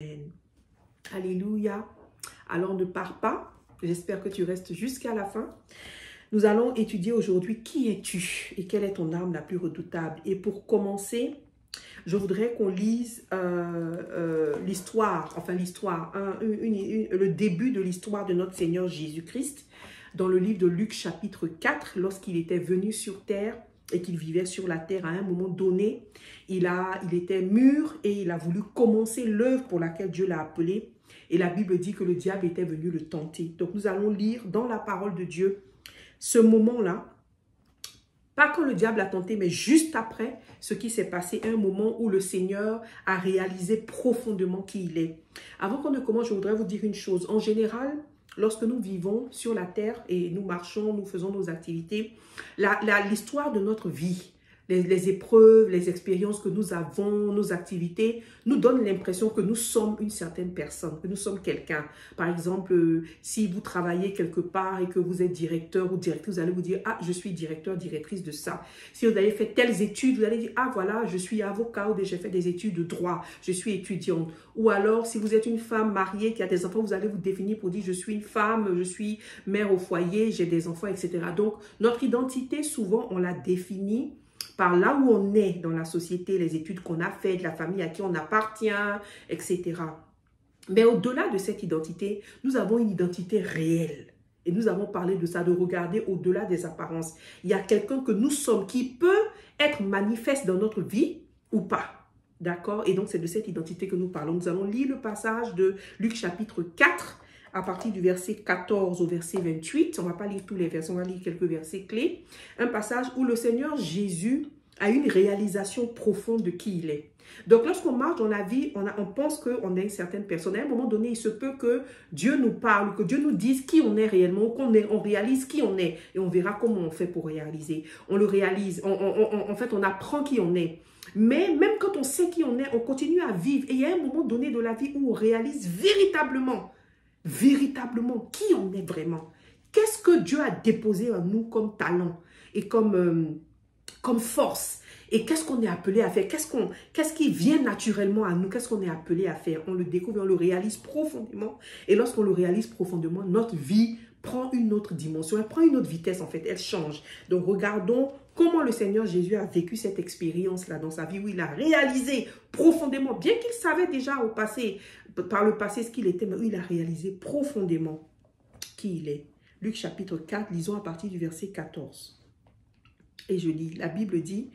Amen. Alléluia. Alors ne pars pas. J'espère que tu restes jusqu'à la fin. Nous allons étudier aujourd'hui qui es-tu et quelle est ton arme la plus redoutable. Et pour commencer, je voudrais qu'on lise le début de l'histoire de notre Seigneur Jésus-Christ dans le livre de Luc chapitre 4, lorsqu'il était venu sur terre et qu'il vivait sur la terre. À un moment donné, il était mûr et il a voulu commencer l'œuvre pour laquelle Dieu l'a appelé. Et la Bible dit que le diable était venu le tenter. Donc nous allons lire dans la parole de Dieu ce moment-là, pas quand le diable a tenté, mais juste après ce qui s'est passé, un moment où le Seigneur a réalisé profondément qui il est. Avant qu'on ne commence, je voudrais vous dire une chose. En général, lorsque nous vivons sur la terre et nous marchons, nous faisons nos activités, l'histoire de notre vie, les épreuves, les expériences que nous avons, nos activités, nous donnent l'impression que nous sommes une certaine personne, que nous sommes quelqu'un. Par exemple, si vous travaillez quelque part et que vous êtes directeur ou directrice, vous allez vous dire « Ah, je suis directeur, directrice de ça ». Si vous avez fait telles études, vous allez dire « Ah, voilà, je suis avocat ou j'ai fait des études de droit, je suis étudiante ». Ou alors, si vous êtes une femme mariée qui a des enfants, vous allez vous définir pour dire « Je suis une femme, je suis mère au foyer, j'ai des enfants, etc. » Donc, notre identité, souvent, on la définit par là où on est dans la société, les études qu'on a faites, la famille à qui on appartient, etc. Mais au-delà de cette identité, nous avons une identité réelle. Et nous avons parlé de ça, de regarder au-delà des apparences. Il y a quelqu'un que nous sommes qui peut être manifeste dans notre vie ou pas. D'accord? Et donc, c'est de cette identité que nous parlons. Nous allons lire le passage de Luc chapitre 4, à partir du verset 14 au verset 28. On ne va pas lire tous les versets, on va lire quelques versets clés. Un passage où le Seigneur Jésus a une réalisation profonde de qui il est. Donc, lorsqu'on marche dans la vie, on pense qu'on est une certaine personne. À un moment donné, il se peut que Dieu nous parle, que Dieu nous dise qui on est réellement, qu'on réalise qui on est. Et on verra comment on fait pour réaliser. On le réalise. En fait, on apprend qui on est. Mais même quand on sait qui on est, on continue à vivre. Et il y a un moment donné de la vie où on réalise véritablement qui on est vraiment. Qu'est-ce que Dieu a déposé en nous comme talent et comme force? Et qu'est-ce qu'on est appelé à faire? Qu'est-ce qui vient naturellement à nous? Qu'est-ce qu'on est appelé à faire? On le découvre, on le réalise profondément. Et lorsqu'on le réalise profondément, notre vie prend une autre dimension. Elle prend une autre vitesse en fait, elle change. Donc regardons comment le Seigneur Jésus a vécu cette expérience-là dans sa vie où il a réalisé profondément, bien qu'il savait déjà par le passé ce qu'il était, mais où il a réalisé profondément qui il est. Luc chapitre 4, lisons à partir du verset 14. Et je lis, la Bible dit,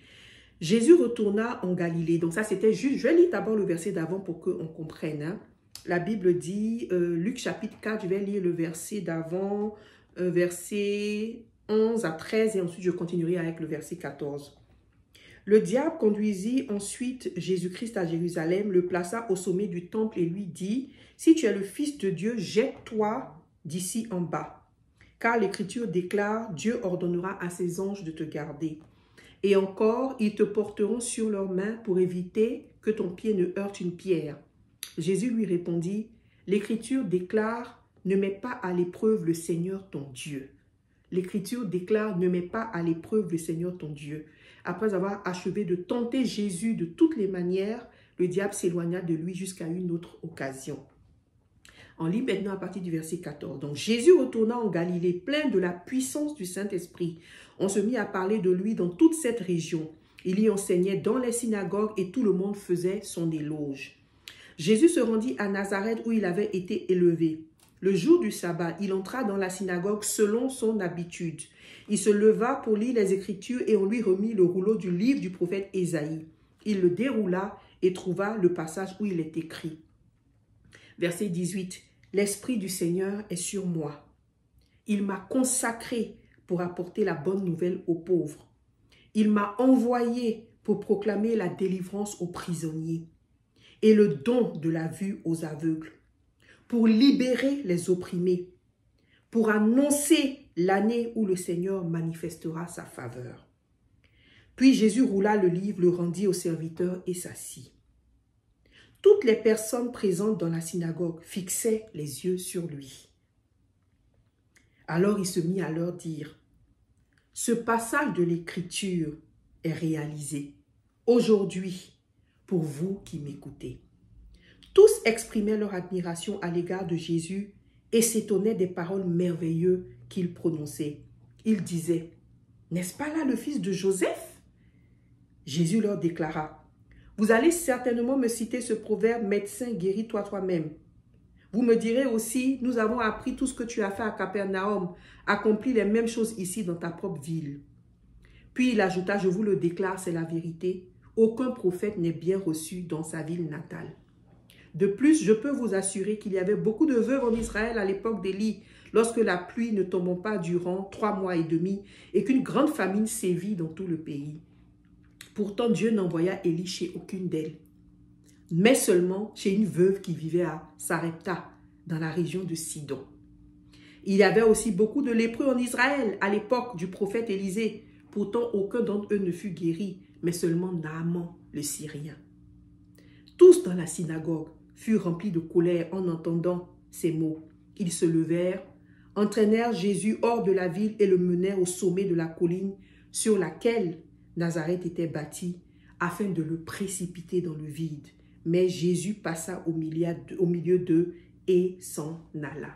Jésus retourna en Galilée. Donc ça c'était juste, je vais lire d'abord le verset d'avant pour qu'on comprenne. Hein. La Bible dit, Luc chapitre 4, je vais lire le verset d'avant, verset 11 à 13 et ensuite je continuerai avec le verset 14. Le diable conduisit ensuite Jésus-Christ à Jérusalem, le plaça au sommet du temple et lui dit, « Si tu es le Fils de Dieu, jette-toi d'ici en bas. Car l'Écriture déclare, Dieu ordonnera à ses anges de te garder. Et encore, ils te porteront sur leurs mains pour éviter que ton pied ne heurte une pierre. » Jésus lui répondit, « L'Écriture déclare, ne mets pas à l'épreuve le Seigneur ton Dieu. » L'Écriture déclare, ne mets pas à l'épreuve le Seigneur ton Dieu. Après avoir achevé de tenter Jésus de toutes les manières, le diable s'éloigna de lui jusqu'à une autre occasion. On lit maintenant à partir du verset 14. Donc Jésus retourna en Galilée, plein de la puissance du Saint-Esprit. On se mit à parler de lui dans toute cette région. Il y enseignait dans les synagogues et tout le monde faisait son éloge. Jésus se rendit à Nazareth où il avait été élevé. Le jour du sabbat, il entra dans la synagogue selon son habitude. Il se leva pour lire les Écritures et on lui remit le rouleau du livre du prophète Ésaïe. Il le déroula et trouva le passage où il est écrit. Verset 18. « L'Esprit du Seigneur est sur moi. Il m'a consacré pour apporter la bonne nouvelle aux pauvres. Il m'a envoyé pour proclamer la délivrance aux prisonniers et le don de la vue aux aveugles, pour libérer les opprimés, pour annoncer l'année où le Seigneur manifestera sa faveur. » Puis Jésus roula le livre, le rendit au serviteur et s'assit. Toutes les personnes présentes dans la synagogue fixaient les yeux sur lui. Alors il se mit à leur dire, « Ce passage de l'Écriture est réalisé aujourd'hui pour vous qui m'écoutez. Tous exprimaient leur admiration à l'égard de Jésus et s'étonnaient des paroles merveilleuses qu'il prononçait. Ils disaient, « N'est-ce pas là le fils de Joseph ?» Jésus leur déclara, « Vous allez certainement me citer ce proverbe, médecin, guéris-toi toi-même. Vous me direz aussi, nous avons appris tout ce que tu as fait à Capernaum, accompli les mêmes choses ici dans ta propre ville. » Puis il ajouta, « Je vous le déclare, c'est la vérité, aucun prophète n'est bien reçu dans sa ville natale. De plus, je peux vous assurer qu'il y avait beaucoup de veuves en Israël à l'époque d'Élie, lorsque la pluie ne tombait pas durant 3 mois et demi et qu'une grande famine sévit dans tout le pays. Pourtant, Dieu n'envoya Élie chez aucune d'elles, mais seulement chez une veuve qui vivait à Sarepta, dans la région de Sidon. Il y avait aussi beaucoup de lépreux en Israël à l'époque du prophète Élisée. Pourtant, aucun d'entre eux ne fut guéri, mais seulement Naaman, le Syrien. Tous dans la synagogue furent remplis de colère en entendant ces mots. Ils se levèrent, entraînèrent Jésus hors de la ville et le menèrent au sommet de la colline sur laquelle Nazareth était bâtie, afin de le précipiter dans le vide. Mais Jésus passa au milieu d'eux et s'en alla.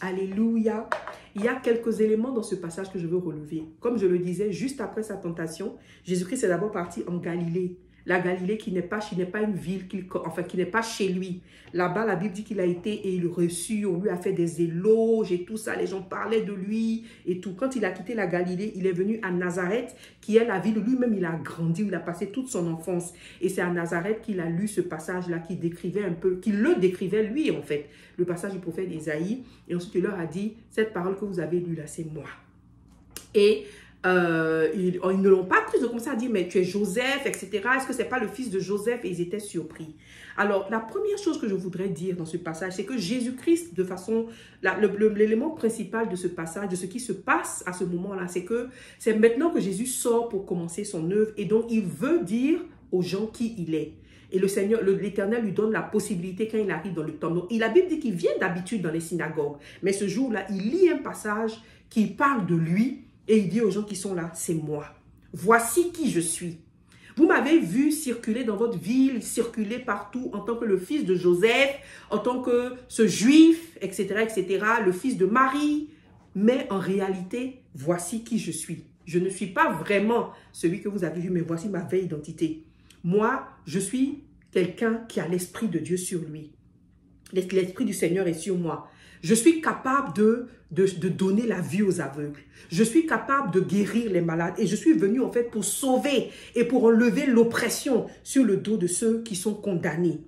Alléluia. Il y a quelques éléments dans ce passage que je veux relever. Comme je le disais, juste après sa tentation, Jésus-Christ est d'abord parti en Galilée. La Galilée qui n'est pas une ville, qui n'est pas chez lui. Là-bas, la Bible dit qu'il a été et il reçut, on lui a fait des éloges et tout ça. Les gens parlaient de lui et tout. Quand il a quitté la Galilée, il est venu à Nazareth, qui est la ville où lui-même il a grandi, où il a passé toute son enfance. Et c'est à Nazareth qu'il a lu ce passage-là qui décrivait un peu, qui le décrivait lui en fait, le passage du prophète Isaïe. Et ensuite, il leur a dit, cette parole que vous avez lue là, c'est moi. Et ils ne l'ont pas pris, ils ont commencé à dire, mais tu es Joseph, etc. Est-ce que ce n'est pas le fils de Joseph? Et ils étaient surpris. Alors, la première chose que je voudrais dire dans ce passage, c'est que Jésus-Christ, de façon, l'élément principal de ce passage, de ce qui se passe à ce moment-là, c'est que c'est maintenant que Jésus sort pour commencer son œuvre et donc il veut dire aux gens qui il est. Et le Seigneur, l'Éternel lui donne la possibilité quand il arrive dans le temple. Et la Bible dit qu'il vient d'habitude dans les synagogues. Mais ce jour-là, il lit un passage qui parle de lui. Et il dit aux gens qui sont là, c'est moi. Voici qui je suis. Vous m'avez vu circuler dans votre ville, circuler partout en tant que le fils de Joseph, en tant que ce juif, etc., etc., le fils de Marie. Mais en réalité, voici qui je suis. Je ne suis pas vraiment celui que vous avez vu, mais voici ma vraie identité. Moi, je suis quelqu'un qui a l'Esprit de Dieu sur lui. L'Esprit du Seigneur est sur moi. Je suis capable de donner la vie aux aveugles. Je suis capable de guérir les malades. Et je suis venu en fait pour sauver et pour enlever l'oppression sur le dos de ceux qui sont condamnés.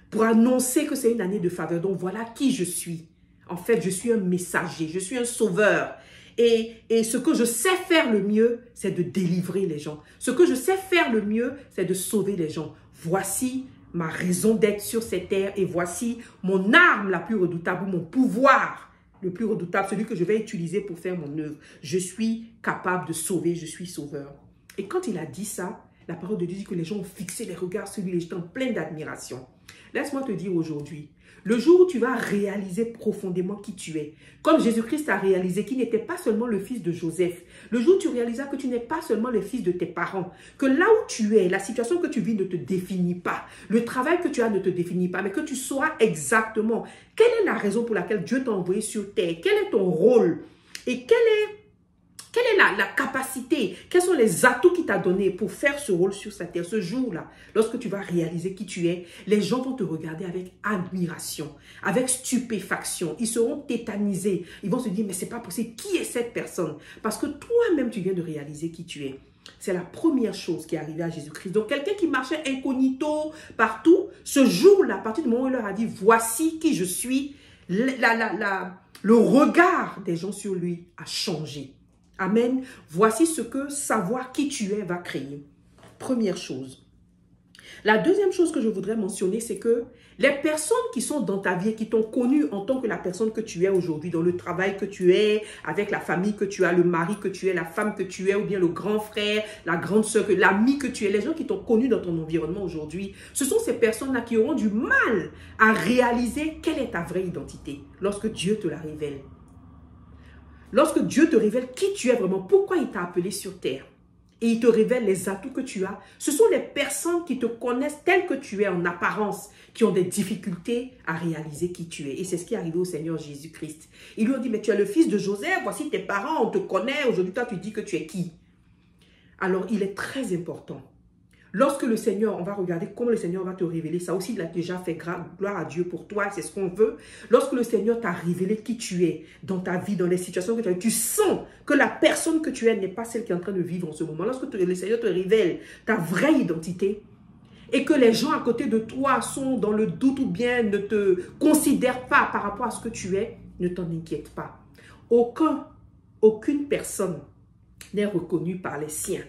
Pour annoncer que c'est une année de faveur. Donc voilà qui je suis. En fait, je suis un messager. Je suis un sauveur. Et ce que je sais faire le mieux, c'est de délivrer les gens. Ce que je sais faire le mieux, c'est de sauver les gens. Voici ma raison d'être sur cette terre et voici mon arme la plus redoutable, mon pouvoir le plus redoutable, celui que je vais utiliser pour faire mon œuvre. Je suis capable de sauver, je suis sauveur. Et quand il a dit ça, la parole de Dieu dit que les gens ont fixé les regards sur lui, les gens pleins d'admiration. Laisse-moi te dire aujourd'hui, le jour où tu vas réaliser profondément qui tu es, comme Jésus-Christ a réalisé qu'il n'était pas seulement le fils de Joseph, le jour où tu réaliseras que tu n'es pas seulement le fils de tes parents, que là où tu es, la situation que tu vis ne te définit pas, le travail que tu as ne te définit pas, mais que tu sauras exactement quelle est la raison pour laquelle Dieu t'a envoyé sur terre, quel est ton rôle et quelle est la capacité, quels sont les atouts qu'il t'a donnés pour faire ce rôle sur cette terre. Ce jour-là, lorsque tu vas réaliser qui tu es, les gens vont te regarder avec admiration, avec stupéfaction. Ils seront tétanisés. Ils vont se dire, mais c'est pas possible. Qui est cette personne? Parce que toi-même, tu viens de réaliser qui tu es. C'est la première chose qui est arrivée à Jésus-Christ. Donc, quelqu'un qui marchait incognito partout, ce jour-là, à partir du moment où il leur a dit, voici qui je suis, le regard des gens sur lui a changé. Amen. Voici ce que savoir qui tu es va créer. Première chose. La deuxième chose que je voudrais mentionner, c'est que les personnes qui sont dans ta vie et qui t'ont connu en tant que la personne que tu es aujourd'hui, dans le travail que tu es, avec la famille que tu as, le mari que tu es, la femme que tu es, ou bien le grand frère, la grande soeur, l'ami que tu es, les gens qui t'ont connu dans ton environnement aujourd'hui, ce sont ces personnes-là qui auront du mal à réaliser quelle est ta vraie identité lorsque Dieu te la révèle. Lorsque Dieu te révèle qui tu es vraiment, pourquoi il t'a appelé sur terre. et il te révèle les atouts que tu as. Ce sont les personnes qui te connaissent tel que tu es en apparence, qui ont des difficultés à réaliser qui tu es. Et c'est ce qui est arrivé au Seigneur Jésus-Christ. Ils lui ont dit, mais tu es le fils de Joseph, voici tes parents, on te connaît, aujourd'hui toi tu dis que tu es qui? Alors il est très important. Lorsque le Seigneur, on va regarder comment le Seigneur va te révéler, ça aussi il a déjà fait gloire à Dieu pour toi, c'est ce qu'on veut. Lorsque le Seigneur t'a révélé qui tu es dans ta vie, dans les situations que tu as, tu sens que la personne que tu es n'est pas celle qui est en train de vivre en ce moment. Lorsque le Seigneur te révèle ta vraie identité et que les gens à côté de toi sont dans le doute ou bien ne te considèrent pas par rapport à ce que tu es, ne t'en inquiète pas. Aucune personne n'est reconnue par les siens.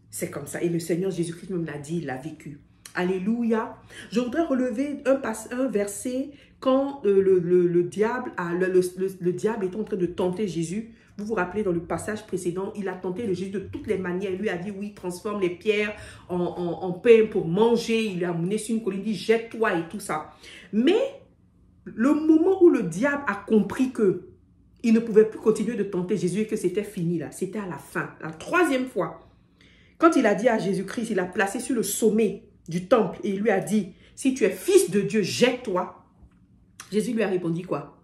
C'est comme ça. Et le Seigneur Jésus-Christ même l'a dit, il l'a vécu. Alléluia. Je voudrais relever un verset quand le diable est en train de tenter Jésus. Vous vous rappelez dans le passage précédent, il a tenté le Jésus de toutes les manières. Il lui a dit, oui, transforme les pierres en pain pour manger. Il l'a amené sur une colline, il dit, jette-toi et tout ça. Mais le moment où le diable a compris que il ne pouvait plus continuer de tenter Jésus et que c'était fini là, c'était à la fin, la troisième fois. Quand il a dit à Jésus-Christ, il l'a placé sur le sommet du temple et il lui a dit, si tu es fils de Dieu, jette-toi. Jésus lui a répondu quoi?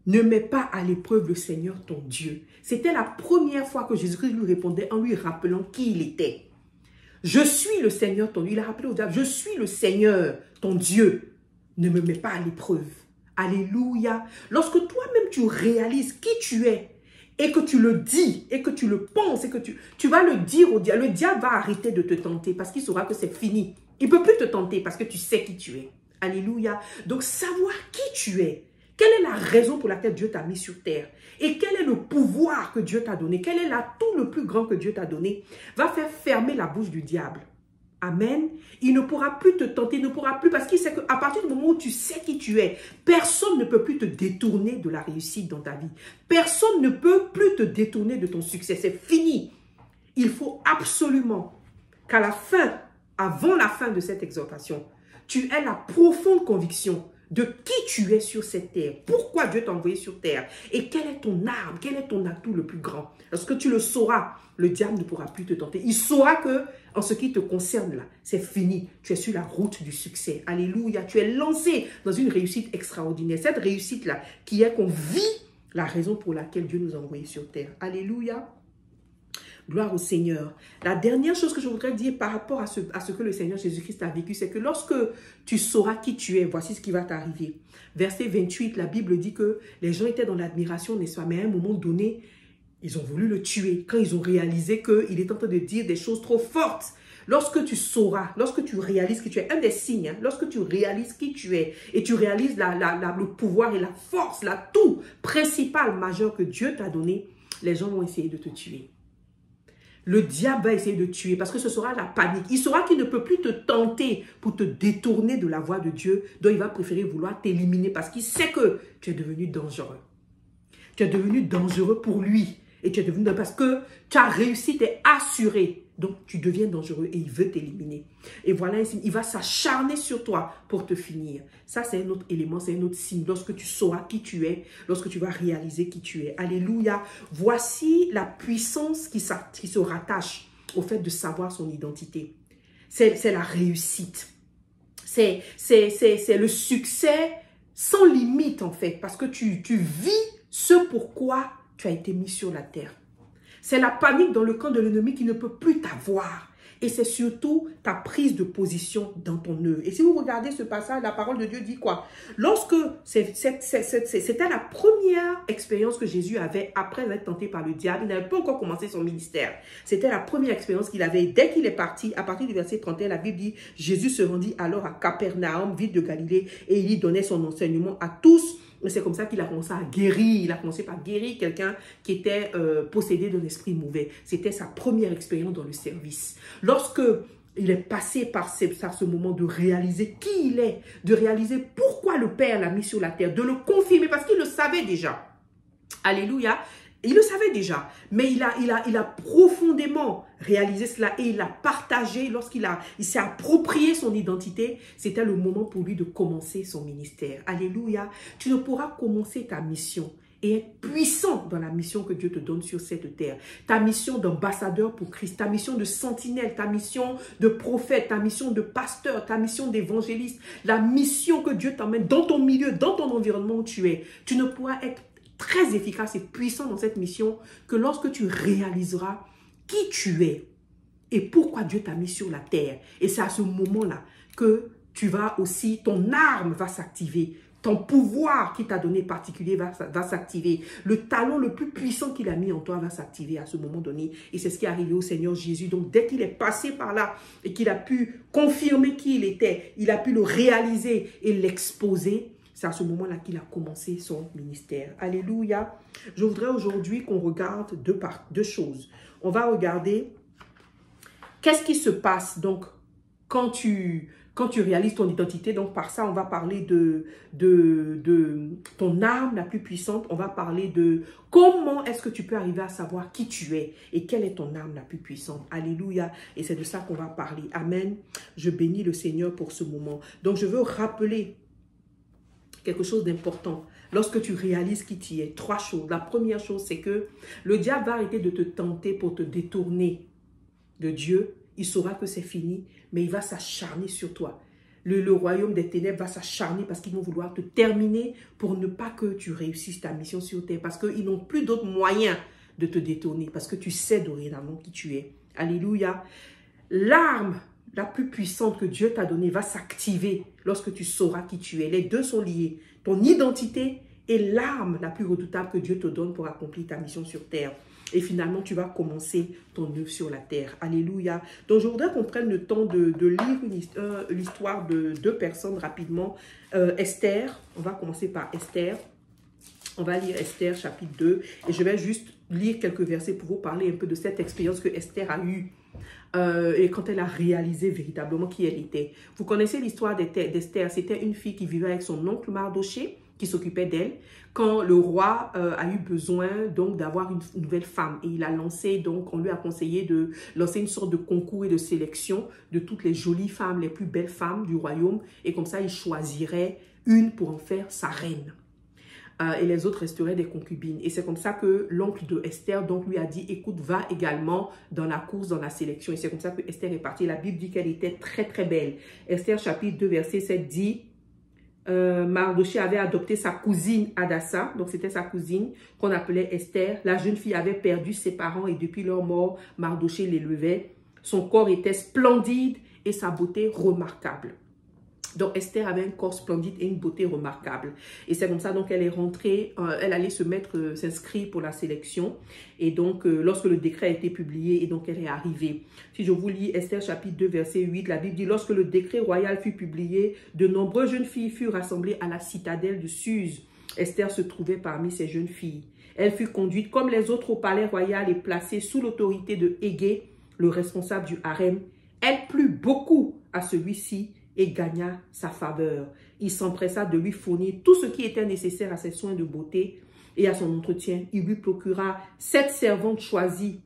Ne mets pas à l'épreuve le Seigneur ton Dieu. C'était la première fois que Jésus-Christ lui répondait en lui rappelant qui il était. Je suis le Seigneur ton Dieu. Il a rappelé au diable, je suis le Seigneur ton Dieu. Ne me mets pas à l'épreuve. Alléluia. Lorsque toi-même tu réalises qui tu es, et que tu le dis, et que tu le penses, et que tu vas le dire au diable, le diable va arrêter de te tenter parce qu'il saura que c'est fini. Il ne peut plus te tenter parce que tu sais qui tu es. Alléluia. Donc, savoir qui tu es, quelle est la raison pour laquelle Dieu t'a mis sur terre, et quel est le pouvoir que Dieu t'a donné, quel est l'atout le plus grand que Dieu t'a donné, va faire fermer la bouche du diable. Amen. Il ne pourra plus te tenter, il ne pourra plus, parce qu'il sait qu'à partir du moment où tu sais qui tu es, personne ne peut plus te détourner de la réussite dans ta vie. Personne ne peut plus te détourner de ton succès. C'est fini. Il faut absolument qu'à la fin, avant la fin de cette exhortation, tu aies la profonde conviction de qui tu es sur cette terre, pourquoi Dieu t'a envoyé sur terre et quelle est ton arme, quel est ton atout le plus grand. Lorsque tu le sauras, le diable ne pourra plus te tenter. Il saura que en ce qui te concerne là, c'est fini. Tu es sur la route du succès. Alléluia. Tu es lancé dans une réussite extraordinaire. Cette réussite là qui est qu'on vit la raison pour laquelle Dieu nous a envoyés sur terre. Alléluia. Gloire au Seigneur. La dernière chose que je voudrais dire par rapport à ce que le Seigneur Jésus-Christ a vécu, c'est que lorsque tu sauras qui tu es, voici ce qui va t'arriver. Verset 28, la Bible dit que les gens étaient dans l'admiration, n'est-ce pas? Mais à un moment donné, ils ont voulu le tuer quand ils ont réalisé qu'il est en train de dire des choses trop fortes. Lorsque tu sauras, lorsque tu réalises que tu es un des signes, lorsque tu réalises qui tu es et tu réalises le pouvoir et la force, l'atout principal, majeur que Dieu t'a donné, les gens vont essayer de te tuer. Le diable va essayer de tuer parce que ce sera la panique. Il saura qu'il ne peut plus te tenter pour te détourner de la voie de Dieu. Donc, il va préférer vouloir t'éliminer parce qu'il sait que tu es devenu dangereux. Tu es devenu dangereux pour lui. Et tu es devenu parce que ta réussite est assurée. Donc, tu deviens dangereux et il veut t'éliminer. Et voilà, il va s'acharner sur toi pour te finir. Ça, c'est un autre élément, c'est un autre signe. Lorsque tu sauras qui tu es, lorsque tu vas réaliser qui tu es. Alléluia. Voici la puissance qui se rattache au fait de savoir son identité. C'est la réussite. C'est le succès sans limite, en fait. Parce que tu vis ce pourquoi tu as été mis sur la terre. C'est la panique dans le camp de l'ennemi qui ne peut plus t'avoir. Et c'est surtout ta prise de position dans ton œuvre. Et si vous regardez ce passage, la parole de Dieu dit quoi? Lorsque c'était la première expérience que Jésus avait après être tenté par le diable, il n'avait pas encore commencé son ministère. C'était la première expérience qu'il avait. Dès qu'il est parti, à partir du verset 31, la Bible dit, Jésus se rendit alors à Capernaum, ville de Galilée, et il y donnait son enseignement à tous. C'est comme ça qu'il a commencé à guérir. Il a commencé par guérir quelqu'un qui était possédé d'un esprit mauvais. C'était sa première expérience dans le service. Lorsque il est passé par ce moment de réaliser qui il est, de réaliser pourquoi le Père l'a mis sur la terre, de le confirmer parce qu'il le savait déjà. Alléluia. Il le savait déjà, mais il a profondément réalisé cela et il l'a partagé lorsqu'il s'est approprié son identité. C'était le moment pour lui de commencer son ministère. Alléluia. Tu ne pourras commencer ta mission et être puissant dans la mission que Dieu te donne sur cette terre. Ta mission d'ambassadeur pour Christ, ta mission de sentinelle, ta mission de prophète, ta mission de pasteur, ta mission d'évangéliste, la mission que Dieu t'emmène dans ton milieu, dans ton environnement où tu es. Tu ne pourras être très efficace et puissant dans cette mission que lorsque tu réaliseras qui tu es et pourquoi Dieu t'a mis sur la terre. Et c'est à ce moment-là que tu vas aussi, ton arme va s'activer. Ton pouvoir qu'il t'a donné particulier va s'activer. Le talent le plus puissant qu'il a mis en toi va s'activer à ce moment donné. Et c'est ce qui est arrivé au Seigneur Jésus. Donc, dès qu'il est passé par là et qu'il a pu confirmer qui il était, il a pu le réaliser et l'exposer, c'est à ce moment-là qu'il a commencé son ministère. Alléluia. Je voudrais aujourd'hui qu'on regarde deux choses. On va regarder qu'est-ce qui se passe donc quand tu réalises ton identité. Donc, par ça, on va parler de ton arme la plus puissante. On va parler de comment est-ce que tu peux arriver à savoir qui tu es et quelle est ton arme la plus puissante. Alléluia. Et c'est de ça qu'on va parler. Amen. Je bénis le Seigneur pour ce moment. Donc, je veux rappeler quelque chose d'important. Lorsque tu réalises qui tu es, 3 choses. La première chose, c'est que le diable va arrêter de te tenter pour te détourner de Dieu. Il saura que c'est fini, mais il va s'acharner sur toi. Le royaume des ténèbres va s'acharner parce qu'ils vont vouloir te terminer pour ne pas que tu réussisses ta mission sur terre. Parce qu'ils n'ont plus d'autres moyens de te détourner. Parce que tu sais dorénavant qui tu es. Alléluia. L'arme la plus puissante que Dieu t'a donnée va s'activer lorsque tu sauras qui tu es. Les deux sont liés. Ton identité est l'arme la plus redoutable que Dieu te donne pour accomplir ta mission sur terre. Et finalement, tu vas commencer ton œuvre sur la terre. Alléluia. Donc, je voudrais qu'on prenne le temps de lire l'histoire de 2 personnes rapidement. Esther, on va commencer par Esther. On va lire Esther chapitre 2. Et je vais juste lire quelques versets pour vous parler un peu de cette expérience que Esther a eue. Et quand elle a réalisé véritablement qui elle était. Vous connaissez l'histoire d'Esther. C'était une fille qui vivait avec son oncle Mardoché, qui s'occupait d'elle, quand le roi a eu besoin donc d'avoir une nouvelle femme. Et il a lancé, donc on lui a conseillé de lancer une sorte de concours et de sélection de toutes les jolies femmes, les plus belles femmes du royaume. Et comme ça, il choisirait une pour en faire sa reine. Et les autres resteraient des concubines. Et c'est comme ça que l'oncle de Esther donc lui a dit, écoute, va également dans la course, dans la sélection. Et c'est comme ça que Esther est partie. La Bible dit qu'elle était très très belle. Esther chapitre 2 verset 7 dit, Mardoché avait adopté sa cousine Hadassa, donc c'était sa cousine qu'on appelait Esther. La jeune fille avait perdu ses parents et depuis leur mort, Mardoché l'élevait. Son corps était splendide et sa beauté remarquable. Donc Esther avait un corps splendide et une beauté remarquable. Et c'est comme ça donc elle est rentrée, elle allait s'inscrire pour la sélection. Et donc lorsque le décret a été publié, et donc elle est arrivée. Si je vous lis Esther chapitre 2 verset 8, la Bible dit, lorsque le décret royal fut publié, de nombreuses jeunes filles furent rassemblées à la citadelle de Suse. Esther se trouvait parmi ces jeunes filles. Elle fut conduite comme les autres au palais royal et placée sous l'autorité de Hégé, le responsable du harem. Elle plut beaucoup à celui-ci et gagna sa faveur. Il s'empressa de lui fournir tout ce qui était nécessaire à ses soins de beauté et à son entretien. Il lui procura 7 servantes choisies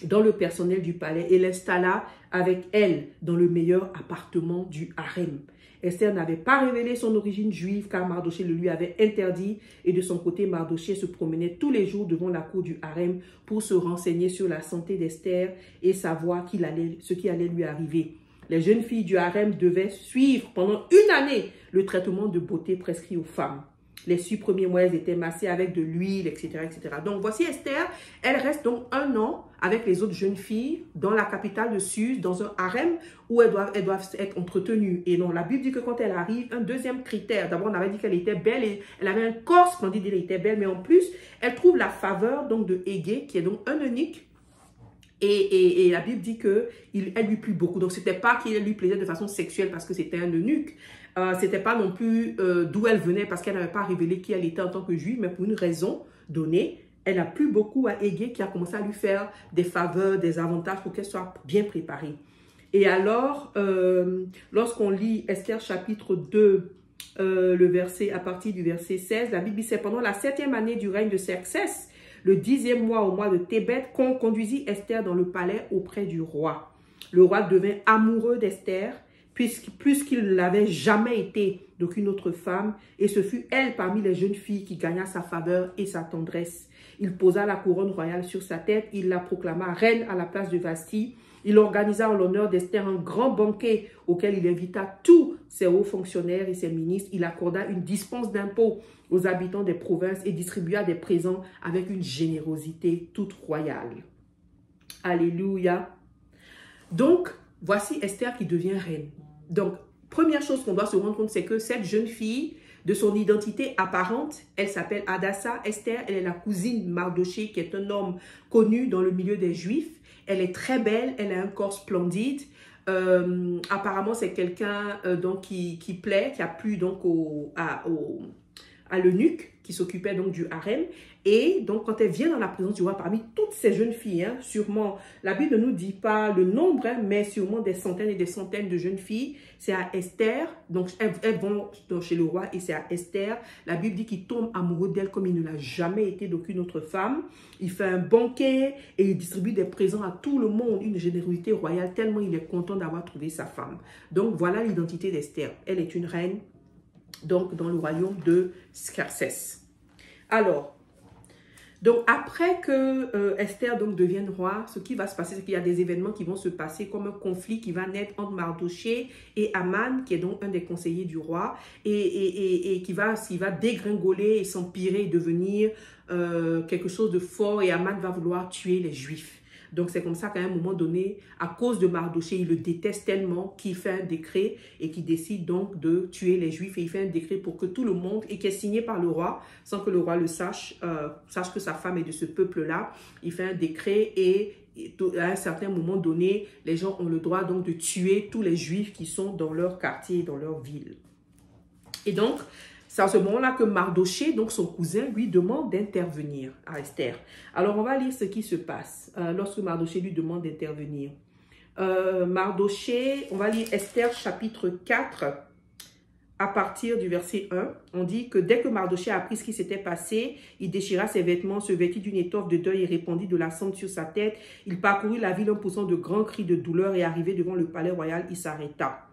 dans le personnel du palais et l'installa avec elle dans le meilleur appartement du harem. Esther n'avait pas révélé son origine juive car Mardoché le lui avait interdit et de son côté Mardoché se promenait tous les jours devant la cour du harem pour se renseigner sur la santé d'Esther et savoir ce qui allait lui arriver. Les jeunes filles du harem devaient suivre pendant 1 année le traitement de beauté prescrit aux femmes. Les 6 premiers mois, elles étaient massées avec de l'huile, etc., etc. Donc, voici Esther. Elle reste donc 1 an avec les autres jeunes filles dans la capitale de Suse, dans un harem où elles doivent être entretenues. Et non, la Bible dit que quand elle arrive, un deuxième critère. D'abord, on avait dit qu'elle était belle et elle avait un corps splendide, elle était belle. Mais en plus, elle trouve la faveur donc de Hégé, qui est donc un eunuque. Et la Bible dit qu'elle lui plut beaucoup. Donc, ce n'était pas qu'il lui plaisait de façon sexuelle parce que c'était un eunuque. Ce n'était pas non plus d'où elle venait parce qu'elle n'avait pas révélé qui elle était en tant que juive, mais pour une raison donnée, elle a plu beaucoup à Hégé qui a commencé à lui faire des faveurs, des avantages pour qu'elle soit bien préparée. Et alors, lorsqu'on lit Esther chapitre 2, à partir du verset 16, la Bible dit, c'est pendant la 7e année du règne de Xerxès, le 10e mois au mois de Tébet, qu'on conduisit Esther dans le palais auprès du roi. Le roi devint amoureux d'Esther, plus qu'il ne l'avait jamais été d'aucune autre femme, et ce fut elle parmi les jeunes filles qui gagna sa faveur et sa tendresse. Il posa la couronne royale sur sa tête, il la proclama reine à la place de Vasthi. Il organisa en l'honneur d'Esther un grand banquet auquel il invita tous ses hauts fonctionnaires et ses ministres. Il accorda une dispense d'impôts aux habitants des provinces et distribua des présents avec une générosité toute royale. Alléluia. Donc, voici Esther qui devient reine. Donc, première chose qu'on doit se rendre compte, c'est que cette jeune fille, de son identité apparente, elle s'appelle Hadassa. Esther, elle est la cousine de Mardoché, qui est un homme connu dans le milieu des Juifs. Elle est très belle, elle a un corps splendide. Apparemment, c'est quelqu'un donc qui plaît, qui a plu donc à l'eunuque, qui s'occupait donc du harem. Et donc, quand elle vient dans la présence du roi, parmi toutes ces jeunes filles, hein, sûrement, la Bible ne nous dit pas le nombre, hein, mais sûrement des centaines et des centaines de jeunes filles, c'est à Esther, donc elles vont chez le roi et c'est à Esther. La Bible dit qu'il tombe amoureux d'elle comme il ne l'a jamais été d'aucune autre femme. Il fait un banquet et il distribue des présents à tout le monde, une générosité royale, tellement il est content d'avoir trouvé sa femme. Donc, voilà l'identité d'Esther. Elle est une reine, donc dans le royaume de Xerxès. Alors, donc après que Esther donc devienne roi, ce qui va se passer, c'est qu'il y a des événements qui vont se passer, comme un conflit qui va naître entre Mardoché et Aman, qui est donc un des conseillers du roi, et qui va dégringoler et s'empirer et devenir quelque chose de fort, et Aman va vouloir tuer les Juifs. Donc, c'est comme ça qu'à un moment donné, à cause de Mardoché, il le déteste tellement qu'il fait un décret et qu'il décide donc de tuer les Juifs. Et il fait un décret pour que tout le monde, et qui est signé par le roi, sans que le roi le sache que sa femme est de ce peuple-là. Il fait un décret et à un certain moment donné, les gens ont le droit donc de tuer tous les Juifs qui sont dans leur quartier, dans leur ville. Et donc, c'est à ce moment-là que Mardoché, donc son cousin, lui demande d'intervenir à Esther. Alors, on va lire ce qui se passe lorsque Mardoché lui demande d'intervenir. Mardoché, on va lire Esther chapitre 4, à partir du verset 1. On dit que dès que Mardoché a appris ce qui s'était passé, il déchira ses vêtements, se vêtit d'une étoffe de deuil et répandit de la cendre sur sa tête. Il parcourut la ville en poussant de grands cris de douleur et arrivé devant le palais royal, il s'arrêta.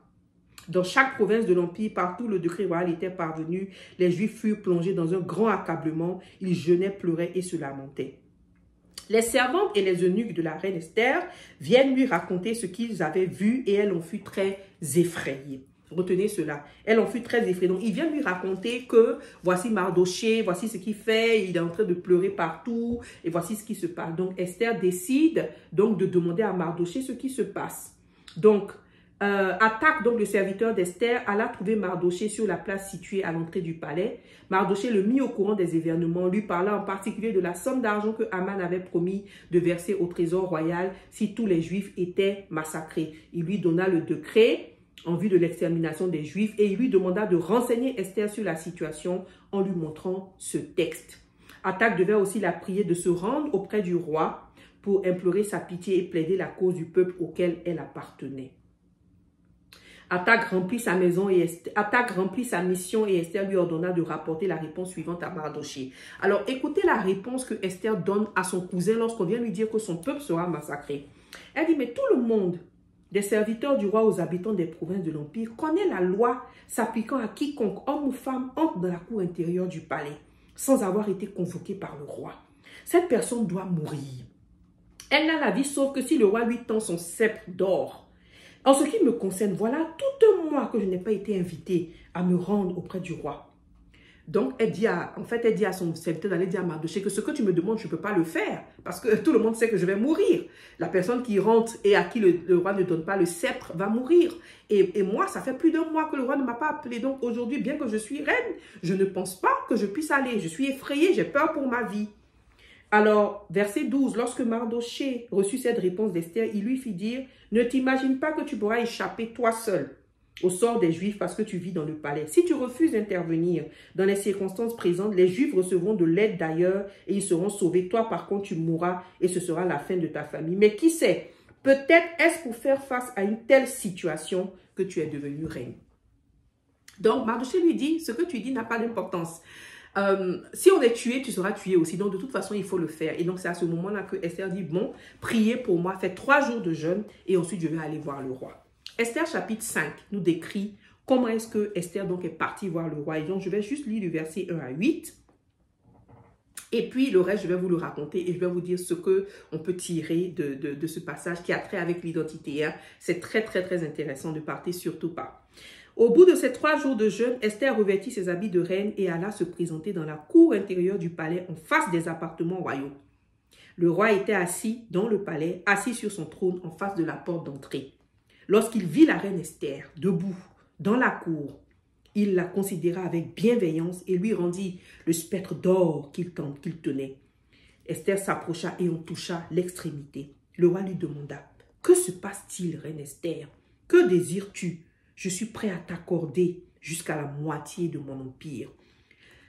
Dans chaque province de l'Empire, partout le décret royal était parvenu, les Juifs furent plongés dans un grand accablement. Ils jeûnaient, pleuraient et se lamentaient. Les servantes et les eunuques de la reine Esther viennent lui raconter ce qu'ils avaient vu et elle en fut très effrayée. Retenez cela. Elle en fut très effrayée. Donc, il vient lui raconter que voici Mardoché, voici ce qu'il fait, il est en train de pleurer partout et voici ce qui se passe. Donc, Esther décide donc de demander à Mardoché ce qui se passe. Donc, attaque donc le serviteur d'Esther, alla trouver Mardoché sur la place située à l'entrée du palais. Mardoché le mit au courant des événements, lui parla en particulier de la somme d'argent que Aman avait promis de verser au trésor royal si tous les Juifs étaient massacrés. Il lui donna le décret en vue de l'extermination des Juifs et il lui demanda de renseigner Esther sur la situation en lui montrant ce texte. Attaque devait aussi la prier de se rendre auprès du roi pour implorer sa pitié et plaider la cause du peuple auquel elle appartenait. Attaque remplit sa mission et Esther lui ordonna de rapporter la réponse suivante à Mardoché. Alors, écoutez la réponse que Esther donne à son cousin lorsqu'on vient lui dire que son peuple sera massacré. Elle dit, mais tout le monde, des serviteurs du roi aux habitants des provinces de l'Empire, connaît la loi s'appliquant à quiconque, homme ou femme, entre dans la cour intérieure du palais, sans avoir été convoqué par le roi. Cette personne doit mourir. Elle n'a la vie sauf que si le roi lui tend son sceptre d'or. En ce qui me concerne, voilà tout un mois que je n'ai pas été invitée à me rendre auprès du roi. Donc, elle dit à son serviteur d'aller dire à Mardoché que ce que tu me demandes, je ne peux pas le faire parce que tout le monde sait que je vais mourir. La personne qui rentre et à qui le roi ne donne pas le sceptre va mourir. Et moi, ça fait plus d'1 mois que le roi ne m'a pas appelé. Donc, aujourd'hui, bien que je suis reine, je ne pense pas que je puisse aller. Je suis effrayée, j'ai peur pour ma vie. Alors, verset 12, lorsque Mardoché reçut cette réponse d'Esther, il lui fit dire, « Ne t'imagine pas que tu pourras échapper toi seul au sort des Juifs parce que tu vis dans le palais. Si tu refuses d'intervenir dans les circonstances présentes, les Juifs recevront de l'aide d'ailleurs et ils seront sauvés. Toi, par contre, tu mourras et ce sera la fin de ta famille. Mais qui sait, peut-être est-ce pour faire face à une telle situation que tu es devenue reine. » Donc, Mardoché lui dit, ce que tu dis n'a pas d'importance. Si on est tué, tu seras tué aussi. Donc, de toute façon, il faut le faire. Et donc, c'est à ce moment-là que Esther dit, bon, priez pour moi, faites 3 jours de jeûne et ensuite, je vais aller voir le roi. Esther chapitre 5 nous décrit comment est-ce que Esther donc est partie voir le roi. Et donc, je vais juste lire du verset 1 à 8. Et puis, le reste, je vais vous le raconter et je vais vous dire ce qu'on peut tirer de ce passage qui a trait avec l'identité. Hein. C'est très, très, très intéressant. Ne partez surtout pas. Au bout de ces 3 jours de jeûne, Esther revêtit ses habits de reine et alla se présenter dans la cour intérieure du palais en face des appartements royaux. Le roi était assis dans le palais, assis sur son trône en face de la porte d'entrée. Lorsqu'il vit la reine Esther debout dans la cour, il la considéra avec bienveillance et lui rendit le spectre d'or qu'il tenait. Esther s'approcha et en toucha l'extrémité. Le roi lui demanda, « Que se passe-t-il, reine Esther? Que désires-tu? Je suis prêt à t'accorder jusqu'à la moitié de mon empire. »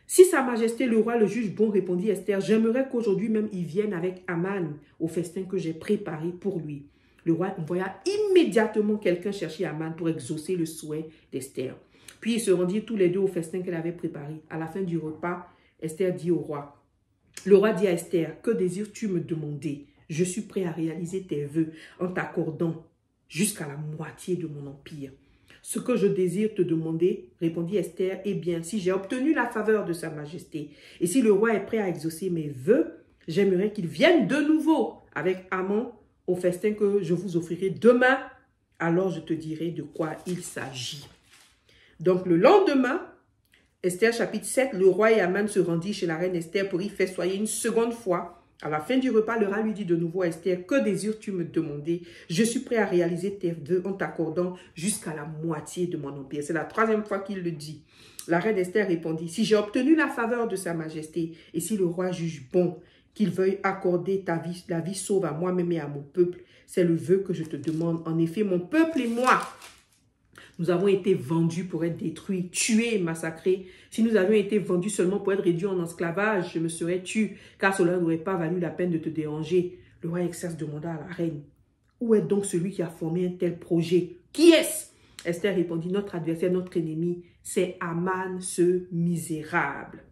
Si sa majesté le roi le juge bon, répondit Esther, « J'aimerais qu'aujourd'hui même il vienne avec Aman au festin que j'ai préparé pour lui. » Le roi envoya immédiatement quelqu'un chercher Aman pour exaucer le souhait d'Esther. Puis ils se rendirent tous les deux au festin qu'elle avait préparé. À la fin du repas, Esther dit au roi, le roi dit à Esther, « Que désires-tu me demander? Je suis prêt à réaliser tes vœux en t'accordant jusqu'à la moitié de mon empire. » « Ce que je désire te demander, répondit Esther, eh bien, si j'ai obtenu la faveur de sa majesté et si le roi est prêt à exaucer mes vœux, j'aimerais qu'il vienne de nouveau avec Aman au festin que je vous offrirai demain. Alors je te dirai de quoi il s'agit. » Donc le lendemain, Esther chapitre 7, le roi et Aman se rendit chez la reine Esther pour y festoyer une seconde fois. À la fin du repas, le roi lui dit de nouveau à Esther, « Que désires-tu me demander? Je suis prêt à réaliser tes vœux en t'accordant jusqu'à la moitié de mon empire. » C'est la 3e fois qu'il le dit. La reine Esther répondit, « Si j'ai obtenu la faveur de sa majesté et si le roi juge bon qu'il veuille accorder la vie sauve à moi-même et à mon peuple, c'est le vœu que je te demande. En effet, mon peuple et moi, nous avons été vendus pour être détruits, tués et massacrés. Si nous avions été vendus seulement pour être réduits en esclavage, je me serais tué, car cela n'aurait pas valu la peine de te déranger. » Le roi Xerxès demanda à la reine, « Où est donc celui qui a formé un tel projet? Qui est-ce? » Esther répondit, « Notre adversaire, notre ennemi, c'est Aman ce misérable. »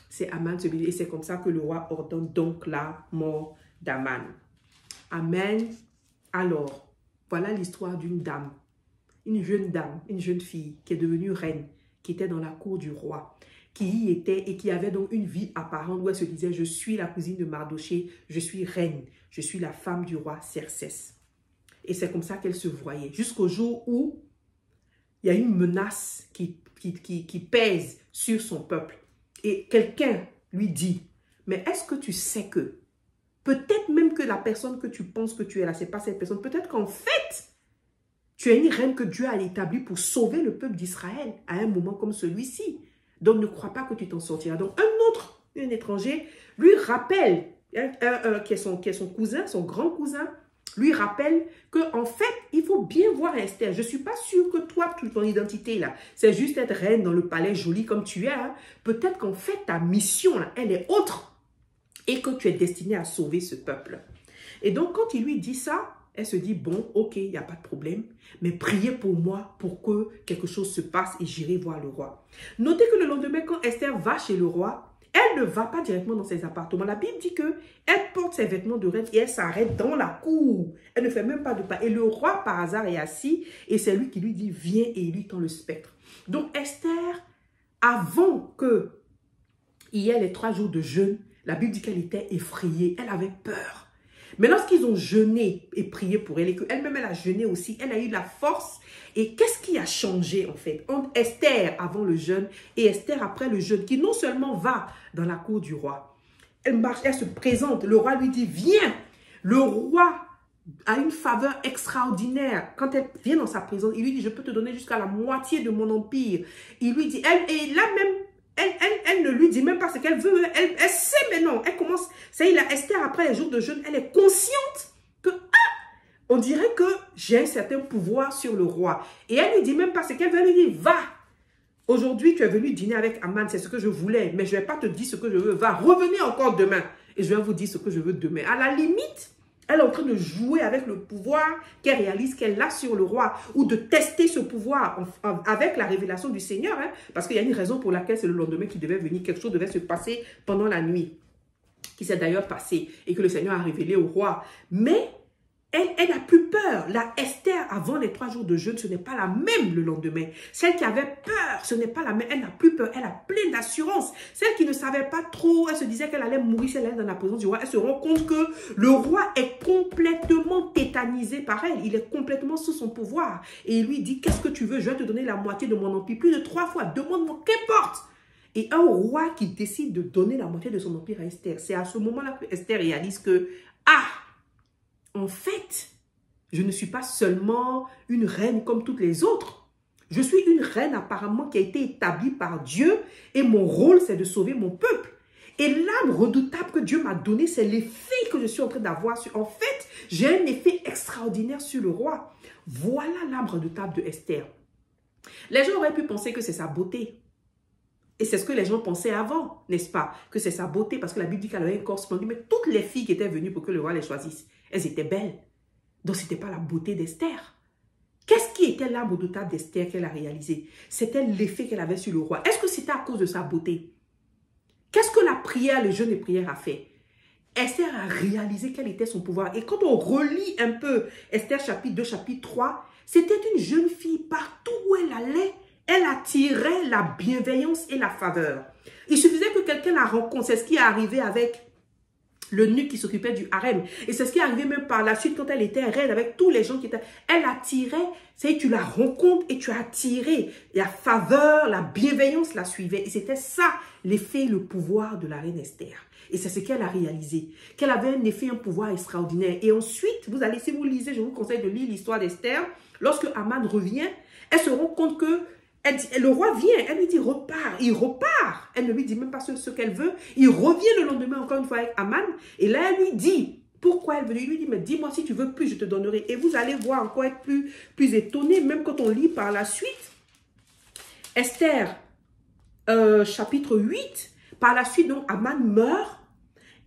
C'est Aman ce misérable. Et c'est comme ça que le roi ordonne donc la mort d'Aman. Amen. Alors, voilà l'histoire d'une dame. Une jeune dame, une jeune fille qui est devenue reine, qui était dans la cour du roi, qui y était et qui avait donc une vie apparente où elle se disait, je suis la cousine de Mardoché, je suis reine, je suis la femme du roi Xerxès. Et c'est comme ça qu'elle se voyait, jusqu'au jour où il y a une menace qui pèse sur son peuple. Et quelqu'un lui dit, mais est-ce que tu sais que, peut-être même que la personne que tu penses que tu es là, ce n'est pas cette personne, peut-être qu'en fait, tu es une reine que Dieu a établie pour sauver le peuple d'Israël à un moment comme celui-ci. Donc, ne crois pas que tu t'en sortiras. Donc, un étranger, lui rappelle, qui est son cousin, son grand cousin, lui rappelle qu'en fait, il faut bien voir Esther. Je ne suis pas sûre que toi, ton identité, là, c'est juste être reine dans le palais joli comme tu es. Hein. Peut-être qu'en fait, ta mission, là, elle est autre et que tu es destinée à sauver ce peuple. Et donc, quand il lui dit ça, elle se dit, bon, ok, il n'y a pas de problème, mais priez pour moi pour que quelque chose se passe et j'irai voir le roi. Notez que le lendemain, quand Esther va chez le roi, elle ne va pas directement dans ses appartements. La Bible dit qu'elle porte ses vêtements de reine et elle s'arrête dans la cour. Elle ne fait même pas de pas. Et le roi, par hasard, est assis et c'est lui qui lui dit, viens, et il lui tend le spectre. Donc Esther, avant qu'il y ait les 3 jours de jeûne, la Bible dit qu'elle était effrayée, elle avait peur. Mais lorsqu'ils ont jeûné et prié pour elle, et qu'elle-même elle a jeûné aussi, elle a eu la force. Et qu'est-ce qui a changé en fait entre Esther avant le jeûne et Esther après le jeûne, qui non seulement va dans la cour du roi, elle marche, elle se présente, le roi lui dit, viens. Le roi a une faveur extraordinaire. Quand elle vient dans sa présence, il lui dit, je peux te donner jusqu'à la moitié de mon empire. Il lui dit, et là même, elle ne lui dit même pas ce qu'elle veut. Elle sait, mais non. Elle commence. C'est là, Esther, après les jours de jeûne, elle est consciente que, on dirait que j'ai un certain pouvoir sur le roi. Et elle ne lui dit même pas ce qu'elle veut. Elle lui dit, va. Aujourd'hui, tu es venu dîner avec Aman, c'est ce que je voulais. Mais je ne vais pas te dire ce que je veux. Va, revenez encore demain. Et je vais vous dire ce que je veux demain. À la limite, elle est en train de jouer avec le pouvoir qu'elle réalise qu'elle a sur le roi ou de tester ce pouvoir avec la révélation du Seigneur. Hein, parce qu'il y a une raison pour laquelle c'est le lendemain qui devait venir. Quelque chose devait se passer pendant la nuit, qui s'est d'ailleurs passé et que le Seigneur a révélé au roi. Mais Elle n'a plus peur. La Esther, avant les 3 jours de jeûne, ce n'est pas la même le lendemain. Celle qui avait peur, ce n'est pas la même. Elle n'a plus peur. Elle a plein d'assurance. Celle qui ne savait pas trop, elle se disait qu'elle allait mourir si elle allait dans la présence du roi. Elle se rend compte que le roi est complètement tétanisé par elle. Il est complètement sous son pouvoir. Et il lui dit, qu'est-ce que tu veux? Je vais te donner la moitié de mon empire. Plus de 3 fois. Demande-moi, qu'importe. Et un roi qui décide de donner la moitié de son empire à Esther. C'est à ce moment-là que Esther réalise que, en fait, je ne suis pas seulement une reine comme toutes les autres. Je suis une reine apparemment qui a été établie par Dieu et mon rôle, c'est de sauver mon peuple. Et l'arme redoutable que Dieu m'a donnée, c'est l'effet que je suis en train d'avoir. En fait, j'ai un effet extraordinaire sur le roi. Voilà l'arme redoutable de Esther. Les gens auraient pu penser que c'est sa beauté. Et c'est ce que les gens pensaient avant, n'est-ce pas? Que c'est sa beauté, parce que la Bible dit qu'elle avait un corps splendide. Mais toutes les filles qui étaient venues pour que le roi les choisisse, elles étaient belles. Donc, ce n'était pas la beauté d'Esther. Qu'est-ce qui était l'arme redoutable d'Esther qu'elle a réalisé? C'était l'effet qu'elle avait sur le roi. Est-ce que c'était à cause de sa beauté? Qu'est-ce que la prière, le jeûne et prière a fait? Esther a réalisé quel était son pouvoir. Et quand on relit un peu Esther chapitre 2, chapitre 3, c'était une jeune fille, partout où elle allait, elle attirait la bienveillance et la faveur. Il suffisait que quelqu'un la rencontre. C'est ce qui est arrivé avec l'eunuque qui s'occupait du harem. Et c'est ce qui est arrivé même par la suite quand elle était reine avec tous les gens qui étaient... Elle attirait, c'est tu la rencontres et tu as attiré. La faveur, la bienveillance la suivait. Et c'était ça l'effet, le pouvoir de la reine Esther. Et c'est ce qu'elle a réalisé. Qu'elle avait un effet, un pouvoir extraordinaire. Et ensuite, vous allez, si vous lisez, je vous conseille de lire l'histoire d'Esther. Lorsque Haman revient, elle se rend compte que le roi vient, elle lui dit repars, il repart. Elle ne lui dit même pas ce qu'elle veut. Il revient le lendemain encore une fois avec Haman. Et là, elle lui dit pourquoi elle veut. Il lui dit, mais dis-moi si tu veux plus, je te donnerai. Et vous allez voir encore être plus étonné, même quand on lit par la suite. Esther, chapitre 8, par la suite, donc, Haman meurt.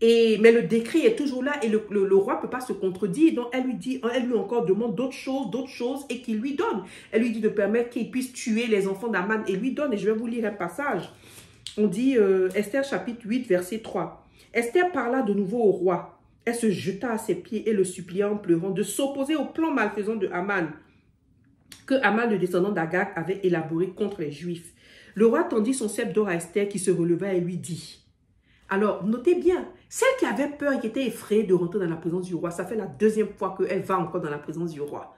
Mais le décret est toujours là et le roi ne peut pas se contredire. Donc, elle lui encore demande d'autres choses et qu'il lui donne. Elle lui dit de permettre qu'il puisse tuer les enfants d'Aman et lui donne. Et je vais vous lire un passage. On dit Esther chapitre 8, verset 3. Esther parla de nouveau au roi. Elle se jeta à ses pieds et le supplia en pleurant de s'opposer au plan malfaisant de Haman que Haman, le descendant d'Agag, avait élaboré contre les Juifs. Le roi tendit son sceptre d'or à Esther qui se releva et lui dit... Alors, notez bien, celle qui avait peur et qui était effrayée de rentrer dans la présence du roi, ça fait la 2e fois qu'elle va encore dans la présence du roi.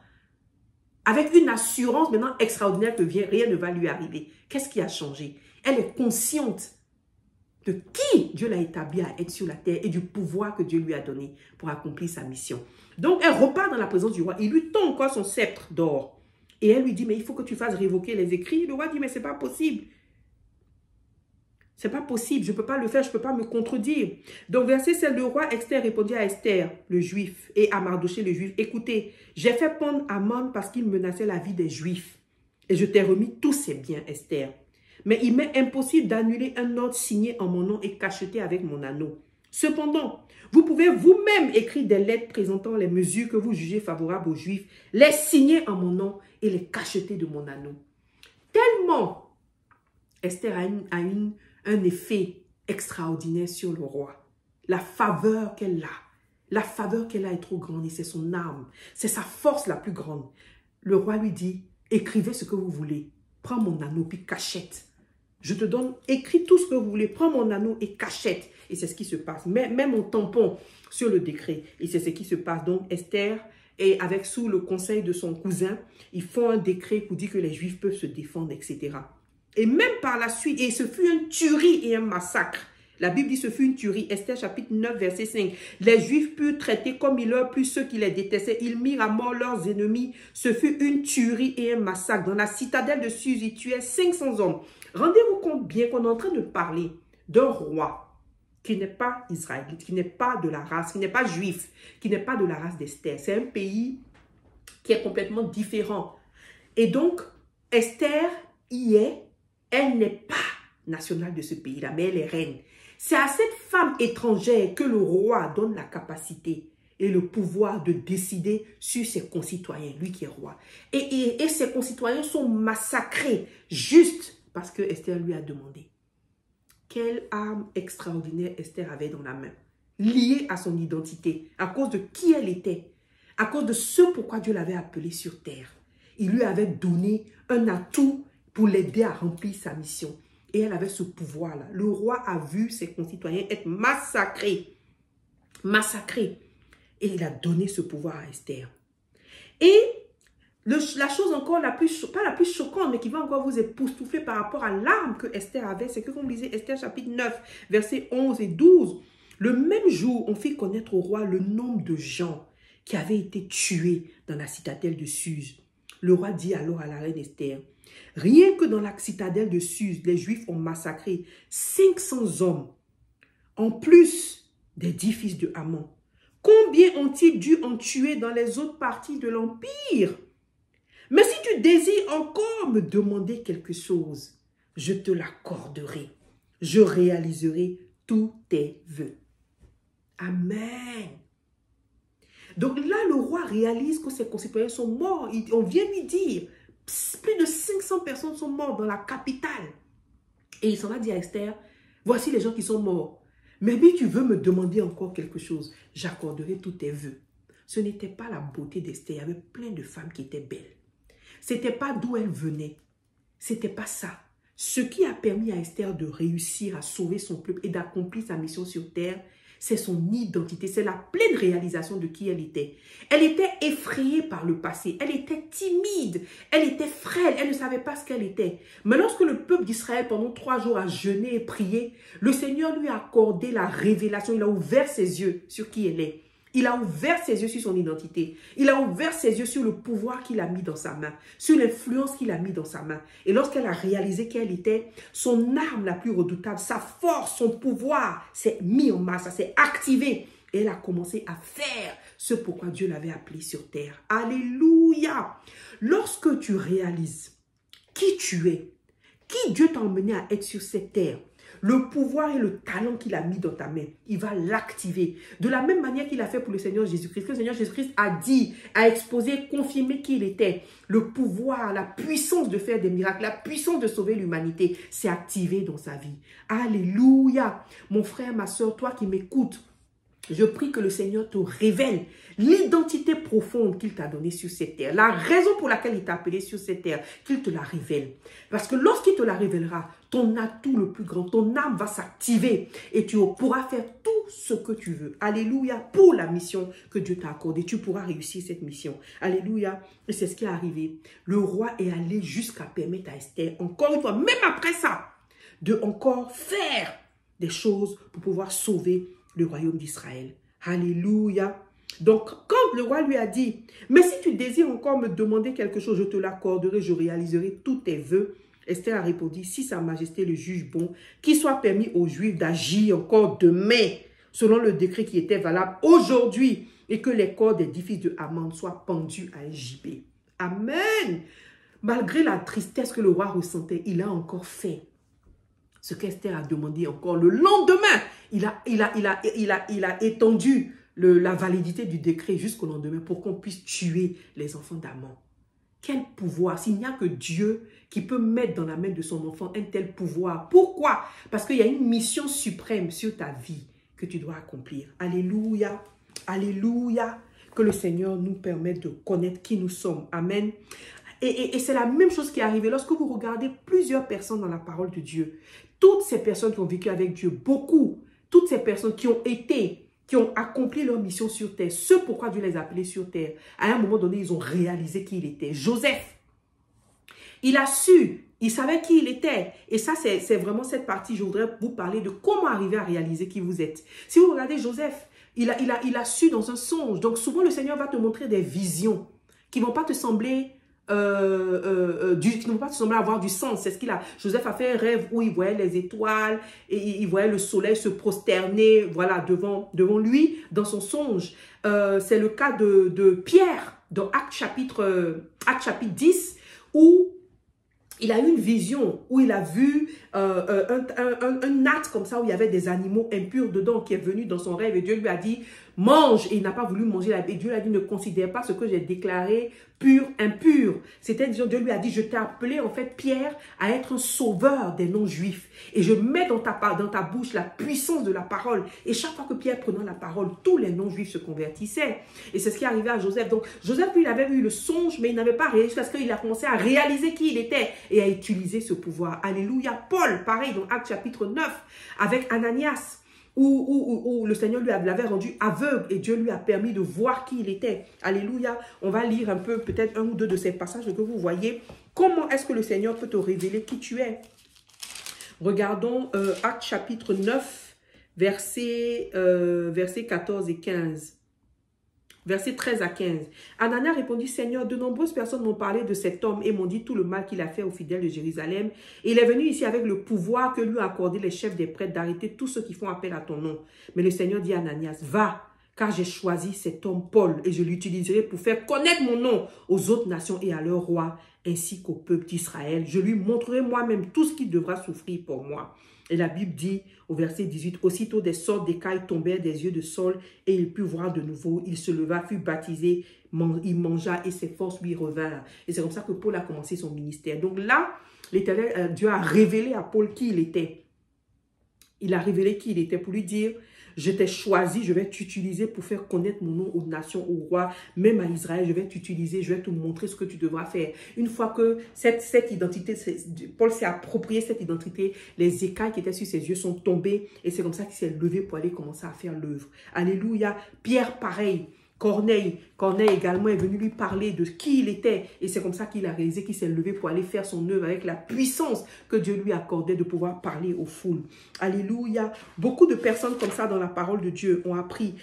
Avec une assurance maintenant extraordinaire que rien ne va lui arriver. Qu'est-ce qui a changé? Elle est consciente de qui Dieu l'a établi à être sur la terre et du pouvoir que Dieu lui a donné pour accomplir sa mission. Donc, elle repart dans la présence du roi. Il lui tend encore son sceptre d'or. Et elle lui dit, mais il faut que tu fasses révoquer les écrits. Le roi dit, mais ce n'est pas possible. C'est pas possible, je ne peux pas le faire, je ne peux pas me contredire. Donc, verset 7, le roi Esther répondit à Esther, le juif, et à Mardoché, le juif, écoutez, j'ai fait pendre Haman parce qu'il menaçait la vie des Juifs. Et je t'ai remis tous ses biens, Esther. Mais il m'est impossible d'annuler un ordre signé en mon nom et cacheté avec mon anneau. Cependant, vous pouvez vous-même écrire des lettres présentant les mesures que vous jugez favorables aux Juifs, les signer en mon nom et les cacheter de mon anneau. Tellement Esther a un effet extraordinaire sur le roi. La faveur qu'elle a est trop grande et c'est son arme. C'est sa force la plus grande. Le roi lui dit, écrivez ce que vous voulez. Prends mon anneau puis cachette. Je te donne, écris tout ce que vous voulez. Prends mon anneau et cachette. Et c'est ce qui se passe. Mets mon tampon sur le décret. Et c'est ce qui se passe. Donc Esther, et avec sous le conseil de son cousin, ils font un décret pour dire que les Juifs peuvent se défendre, etc. Et même par la suite, et ce fut une tuerie et un massacre. La Bible dit ce fut une tuerie. Esther chapitre 9 verset 5. Les Juifs purent traiter comme il leur plut ceux qui les détestaient. Ils mirent à mort leurs ennemis. Ce fut une tuerie et un massacre. Dans la citadelle de Suse, ils tuaient 500 hommes. Rendez-vous compte bien qu'on est en train de parler d'un roi qui n'est pas israélite, qui n'est pas de la race, qui n'est pas juif, qui n'est pas de la race d'Esther. C'est un pays qui est complètement différent. Et donc, Esther y est. Elle n'est pas nationale de ce pays-là, mais elle est reine. C'est à cette femme étrangère que le roi donne la capacité et le pouvoir de décider sur ses concitoyens, lui qui est roi. Et ses concitoyens sont massacrés juste parce que Esther lui a demandé. Quelle arme extraordinaire Esther avait dans la main, liée à son identité, à cause de qui elle était. À cause de ce pourquoi Dieu l'avait appelé sur terre. Il lui avait donné un atout pour l'aider à remplir sa mission. Et elle avait ce pouvoir-là. Le roi a vu ses concitoyens être massacrés. Massacrés. Et il a donné ce pouvoir à Esther. Et la chose encore pas la plus choquante, mais qui va encore vous époustoufler par rapport à l'arme que Esther avait, c'est que quand vous lisez Esther chapitre 9, versets 11 et 12, le même jour, on fit connaître au roi le nombre de gens qui avaient été tués dans la citadelle de Suse. Le roi dit alors à la reine Esther, « Rien que dans la citadelle de Suse, les Juifs ont massacré 500 hommes, en plus des 10 fils de Haman. Combien ont-ils dû en tuer dans les autres parties de l'Empire? Mais si tu désires encore me demander quelque chose, je te l'accorderai. Je réaliserai tous tes vœux. » Amen. Donc là, le roi réalise que ses concitoyens sont morts. On vient lui dire, plus de 500 personnes sont mortes dans la capitale. Et il s'en a dit à Esther, voici les gens qui sont morts. Mais si tu veux me demander encore quelque chose, j'accorderai tous tes vœux. Ce n'était pas la beauté d'Esther. Il y avait plein de femmes qui étaient belles. Ce n'était pas d'où elle venait. Ce n'était pas ça. Ce qui a permis à Esther de réussir à sauver son peuple et d'accomplir sa mission sur terre, c'est son identité, c'est la pleine réalisation de qui elle était. Elle était effrayée par le passé, elle était timide, elle était frêle, elle ne savait pas ce qu'elle était. Mais lorsque le peuple d'Israël, pendant 3 jours, a jeûné et prié, le Seigneur lui a accordé la révélation, il a ouvert ses yeux sur qui elle est. Il a ouvert ses yeux sur son identité. Il a ouvert ses yeux sur le pouvoir qu'il a mis dans sa main, sur l'influence qu'il a mis dans sa main. Et lorsqu'elle a réalisé qu'elle était son arme la plus redoutable, sa force, son pouvoir s'est mis en marche, ça s'est activé. Et elle a commencé à faire ce pourquoi Dieu l'avait appelée sur terre. Alléluia! Lorsque tu réalises qui tu es, qui Dieu t'a emmené à être sur cette terre, le pouvoir et le talent qu'il a mis dans ta main, il va l'activer. De la même manière qu'il a fait pour le Seigneur Jésus-Christ. Le Seigneur Jésus-Christ a dit, a exposé, confirmé qui il était. Le pouvoir, la puissance de faire des miracles, la puissance de sauver l'humanité s'est activée dans sa vie. Alléluia. Mon frère, ma soeur, toi qui m'écoutes, je prie que le Seigneur te révèle l'identité profonde qu'il t'a donnée sur cette terre. La raison pour laquelle il t'a appelé sur cette terre, qu'il te la révèle. Parce que lorsqu'il te la révélera, ton atout le plus grand, ton âme va s'activer et tu pourras faire tout ce que tu veux. Alléluia, pour la mission que Dieu t'a accordée. Tu pourras réussir cette mission. Alléluia. Et c'est ce qui est arrivé. Le roi est allé jusqu'à permettre à Esther, encore une fois, même après ça, de encore faire des choses pour pouvoir sauver le royaume d'Israël. Alléluia. Donc, quand le roi lui a dit, mais si tu désires encore me demander quelque chose, je te l'accorderai, je réaliserai tous tes vœux. Esther a répondu, si sa majesté le juge bon, qu'il soit permis aux Juifs d'agir encore demain, selon le décret qui était valable aujourd'hui, et que les corps des 10 fils de Haman soient pendus à un gibet. Amen. Malgré la tristesse que le roi ressentait, il a encore fait ce qu'Esther a demandé encore. Le lendemain, il a étendu la validité du décret jusqu'au lendemain pour qu'on puisse tuer les enfants d'Aman. Quel pouvoir! S'il n'y a que Dieu qui peut mettre dans la main de son enfant un tel pouvoir. Pourquoi? Parce qu'il y a une mission suprême sur ta vie que tu dois accomplir. Alléluia! Alléluia! Que le Seigneur nous permette de connaître qui nous sommes. Amen. Et c'est la même chose qui est arrivée lorsque vous regardez plusieurs personnes dans la parole de Dieu. Toutes ces personnes qui ont vécu avec Dieu, beaucoup, toutes ces personnes qui ont accompli leur mission sur terre, ce pourquoi Dieu les a appelés sur terre, à un moment donné, ils ont réalisé qui il était. Joseph, il a su, il savait qui il était. Et ça, c'est vraiment cette partie, je voudrais vous parler de comment arriver à réaliser qui vous êtes. Si vous regardez Joseph, il a su dans un songe. Donc souvent, le Seigneur va te montrer des visions qui ne vont pas te sembler... qui ne vont pas te sembler avoir du sens. C'est ce qu'il a. Joseph a fait un rêve où il voyait les étoiles et il voyait le soleil se prosterner, voilà, devant lui dans son songe. C'est le cas de Pierre dans Actes chapitre 10 où il a eu une vision, où il a vu un natte comme ça, où il y avait des animaux impurs dedans qui est venu dans son rêve. Et Dieu lui a dit, mange, et il n'a pas voulu manger. Et Dieu lui a dit, ne considère pas ce que j'ai déclaré pur, impur. C'est-à-dire, Dieu lui a dit, je t'ai appelé en fait, Pierre, à être un sauveur des non-juifs. Et je mets dans ta bouche la puissance de la parole. Et chaque fois que Pierre prenait la parole, tous les non-juifs se convertissaient. Et c'est ce qui est arrivé à Joseph. Donc, Joseph, lui, il avait eu le songe, mais il n'avait pas réalisé parce qu'il a commencé à réaliser qui il était et à utiliser ce pouvoir. Alléluia. Paul, pareil, dans Actes chapitre 9, avec Ananias, où le Seigneur l'avait rendu aveugle et Dieu lui a permis de voir qui il était. Alléluia. On va lire un peu, peut-être un ou deux de ces passages que vous voyez. Comment est-ce que le Seigneur peut te révéler qui tu es? Regardons Actes chapitre 9, versets 14 et 15. Versets 13 à 15. Anania répondit, Seigneur, de nombreuses personnes m'ont parlé de cet homme et m'ont dit tout le mal qu'il a fait aux fidèles de Jérusalem. Et il est venu ici avec le pouvoir que lui ont accordé les chefs des prêtres d'arrêter tous ceux qui font appel à ton nom. Mais le Seigneur dit à Ananias, va, car j'ai choisi cet homme Paul et je l'utiliserai pour faire connaître mon nom aux autres nations et à leurs rois, ainsi qu'au peuple d'Israël. Je lui montrerai moi-même tout ce qu'il devra souffrir pour moi. Et la Bible dit au verset 18, aussitôt des sortes d'écailles tombèrent des yeux de Saul et il put voir de nouveau. Il se leva, fut baptisé, il mangea et ses forces lui revinrent. Et c'est comme ça que Paul a commencé son ministère. Donc là, l'Éternel, Dieu a révélé à Paul qui il était. Il a révélé qui il était pour lui dire, je t'ai choisi, je vais t'utiliser pour faire connaître mon nom aux nations, aux rois, même à Israël, je vais t'utiliser, je vais te montrer ce que tu devras faire. Une fois que cette identité, Paul s'est approprié cette identité, les écailles qui étaient sur ses yeux sont tombées et c'est comme ça qu'il s'est levé pour aller commencer à faire l'œuvre. Alléluia. Pierre, pareil. Corneille également est venu lui parler de qui il était. Et c'est comme ça qu'il a réalisé qu'il s'est levé pour aller faire son œuvre avec la puissance que Dieu lui accordait de pouvoir parler aux foules. Alléluia. Beaucoup de personnes comme ça dans la parole de Dieu ont appris.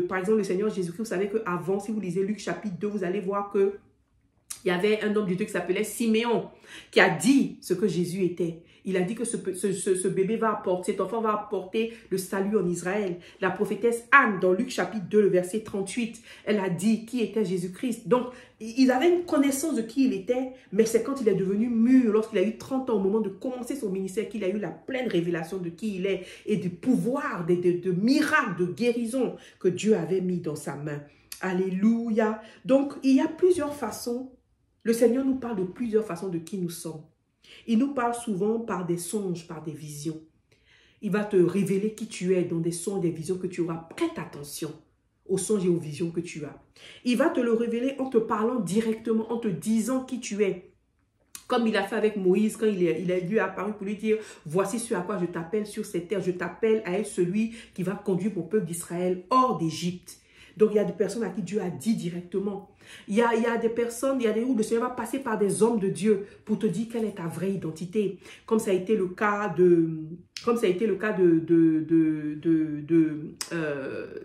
Par exemple, le Seigneur Jésus-Christ, vous savez qu'avant, si vous lisez Luc chapitre 2, vous allez voir que il y avait un homme de Dieu qui s'appelait Siméon qui a dit ce que Jésus était. Il a dit que ce bébé va apporter, cet enfant va apporter le salut en Israël. La prophétesse Anne, dans Luc chapitre 2, le verset 38, elle a dit qui était Jésus-Christ. Donc, il avait une connaissance de qui il était, mais c'est quand il est devenu mûr, lorsqu'il a eu 30 ans au moment de commencer son ministère, qu'il a eu la pleine révélation de qui il est et du pouvoir, de miracles, de guérison que Dieu avait mis dans sa main. Alléluia. Donc, il y a plusieurs façons. Le Seigneur nous parle de plusieurs façons de qui nous sommes. Il nous parle souvent par des songes, par des visions. Il va te révéler qui tu es dans des songes, des visions que tu auras. Prête attention aux songes et aux visions que tu as. Il va te le révéler en te parlant directement, en te disant qui tu es. Comme il a fait avec Moïse quand il lui a apparu pour lui dire, voici ce à quoi je t'appelle sur cette terre. Je t'appelle à être celui qui va conduire mon peuple d'Israël hors d'Égypte. Donc, il y a des personnes à qui Dieu a dit directement. Il y a des personnes, où le Seigneur va passer par des hommes de Dieu pour te dire quelle est ta vraie identité. Comme ça a été le cas de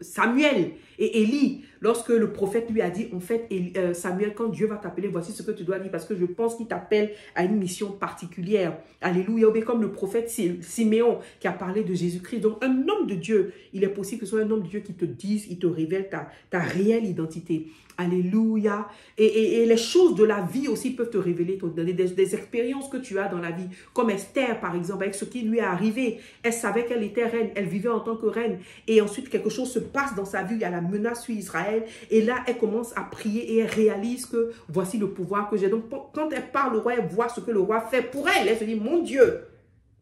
Samuel et Élie. Lorsque le prophète lui a dit, en fait, Samuel, quand Dieu va t'appeler, voici ce que tu dois dire parce que je pense qu'il t'appelle à une mission particulière. Alléluia. Ou bien comme le prophète Siméon qui a parlé de Jésus-Christ. Donc, un homme de Dieu, il est possible que ce soit un homme de Dieu qui te dise, il te révèle ta réelle identité. Alléluia. Et les choses de la vie aussi peuvent te révéler, te donner des expériences que tu as dans la vie. Comme Esther, par exemple, avec ce qui lui est arrivé. Elle savait qu'elle était reine, elle vivait en tant que reine. Et ensuite, quelque chose se passe dans sa vie, il y a la menace sur Israël. Et là, elle commence à prier et elle réalise que voici le pouvoir que j'ai. Donc, quand elle parle au roi, elle voit ce que le roi fait pour elle. Elle se dit, mon Dieu,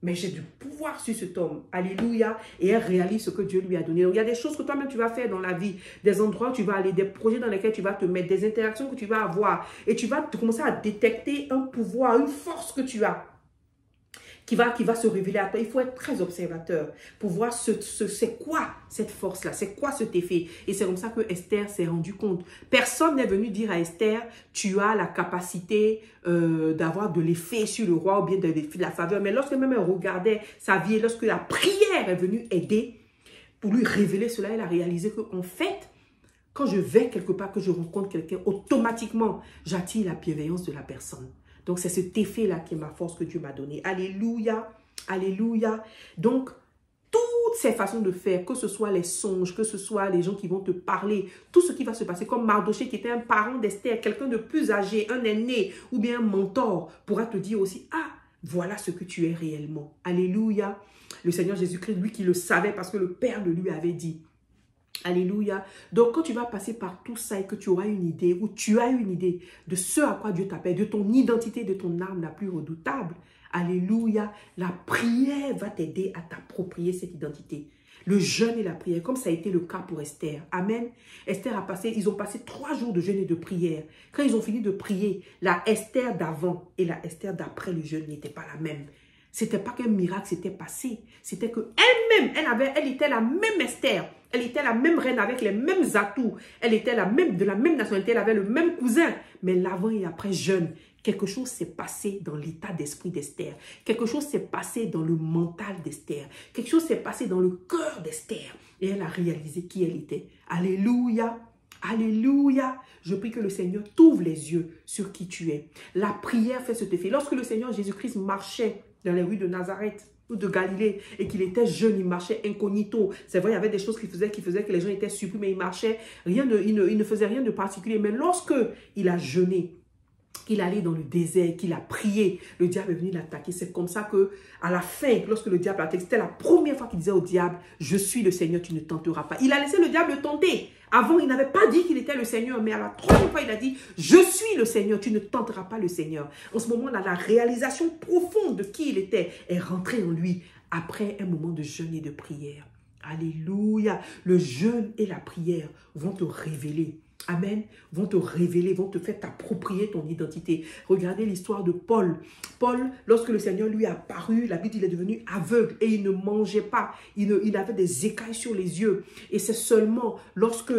mais j'ai du pouvoir sur cet homme. Alléluia. Et elle réalise ce que Dieu lui a donné. Donc, il y a des choses que toi-même tu vas faire dans la vie. Des endroits où tu vas aller, des projets dans lesquels tu vas te mettre, des interactions que tu vas avoir. Et tu vas commencer à détecter un pouvoir, une force que tu as. Qui va se révéler à toi. Il faut être très observateur pour voir c'est quoi cette force-là, c'est quoi cet effet. Et c'est comme ça que Esther s'est rendu compte. Personne n'est venu dire à Esther, tu as la capacité d'avoir de l'effet sur le roi ou bien de la faveur. Mais lorsque même elle regardait sa vie et lorsque la prière est venue aider pour lui révéler cela, elle a réalisé qu'en fait, quand je vais quelque part, que je rencontre quelqu'un, automatiquement, j'attire la bienveillance de la personne. Donc, c'est cet effet-là qui est ma force que Dieu m'a donnée. Alléluia, alléluia. Donc, toutes ces façons de faire, que ce soit les songes, que ce soit les gens qui vont te parler, tout ce qui va se passer, comme Mardoché qui était un parent d'Esther, quelqu'un de plus âgé, un aîné ou bien un mentor, pourra te dire aussi, ah, voilà ce que tu es réellement. Alléluia. Le Seigneur Jésus-Christ, lui qui le savait parce que le Père le lui avait dit. Alléluia. Donc, quand tu vas passer par tout ça et que tu auras une idée, ou tu as une idée de ce à quoi Dieu t'appelle, de ton identité, de ton arme la plus redoutable, alléluia, la prière va t'aider à t'approprier cette identité. Le jeûne et la prière, comme ça a été le cas pour Esther. Amen. Esther a passé, ils ont passé 3 jours de jeûne et de prière. Quand ils ont fini de prier, la Esther d'avant et la Esther d'après le jeûne n'étaient pas la même. C'était pas qu'un miracle s'était passé, c'était que elle-même, elle était la même Esther, elle était la même reine avec les mêmes atouts, elle était de la même nationalité, elle avait le même cousin, mais l'avant et après jeûne, quelque chose s'est passé dans l'état d'esprit d'Esther, quelque chose s'est passé dans le mental d'Esther, quelque chose s'est passé dans le cœur d'Esther, et elle a réalisé qui elle était. Alléluia. Alléluia. Je prie que le Seigneur t'ouvre les yeux sur qui tu es. La prière fait cet effet. Lorsque le Seigneur Jésus-Christ marchait dans les rues de Nazareth ou de Galilée et qu'il était jeune, il marchait incognito. C'est vrai, il y avait des choses qu'il faisait que les gens étaient surpris, mais il marchait, il ne faisait rien de particulier. Mais lorsque il a jeûné, qu'il allait dans le désert, qu'il a prié, le diable est venu l'attaquer. C'est comme ça que, à la fin, lorsque le diable l'attaquait, c'était la première fois qu'il disait au diable, je suis le Seigneur, tu ne tenteras pas. Il a laissé le diable le tenter. Avant, il n'avait pas dit qu'il était le Seigneur, mais à la troisième fois, il a dit, je suis le Seigneur, tu ne tenteras pas le Seigneur. En ce moment-là, la réalisation profonde de qui il était est rentrée en lui après un moment de jeûne et de prière. Alléluia. Le jeûne et la prière vont te révéler. Amen. Vont te révéler, vont te faire t'approprier ton identité. Regardez l'histoire de Paul. Paul, lorsque le Seigneur lui a apparu, la Bible, il est devenu aveugle et il ne mangeait pas. Il avait des écailles sur les yeux. Et c'est seulement lorsque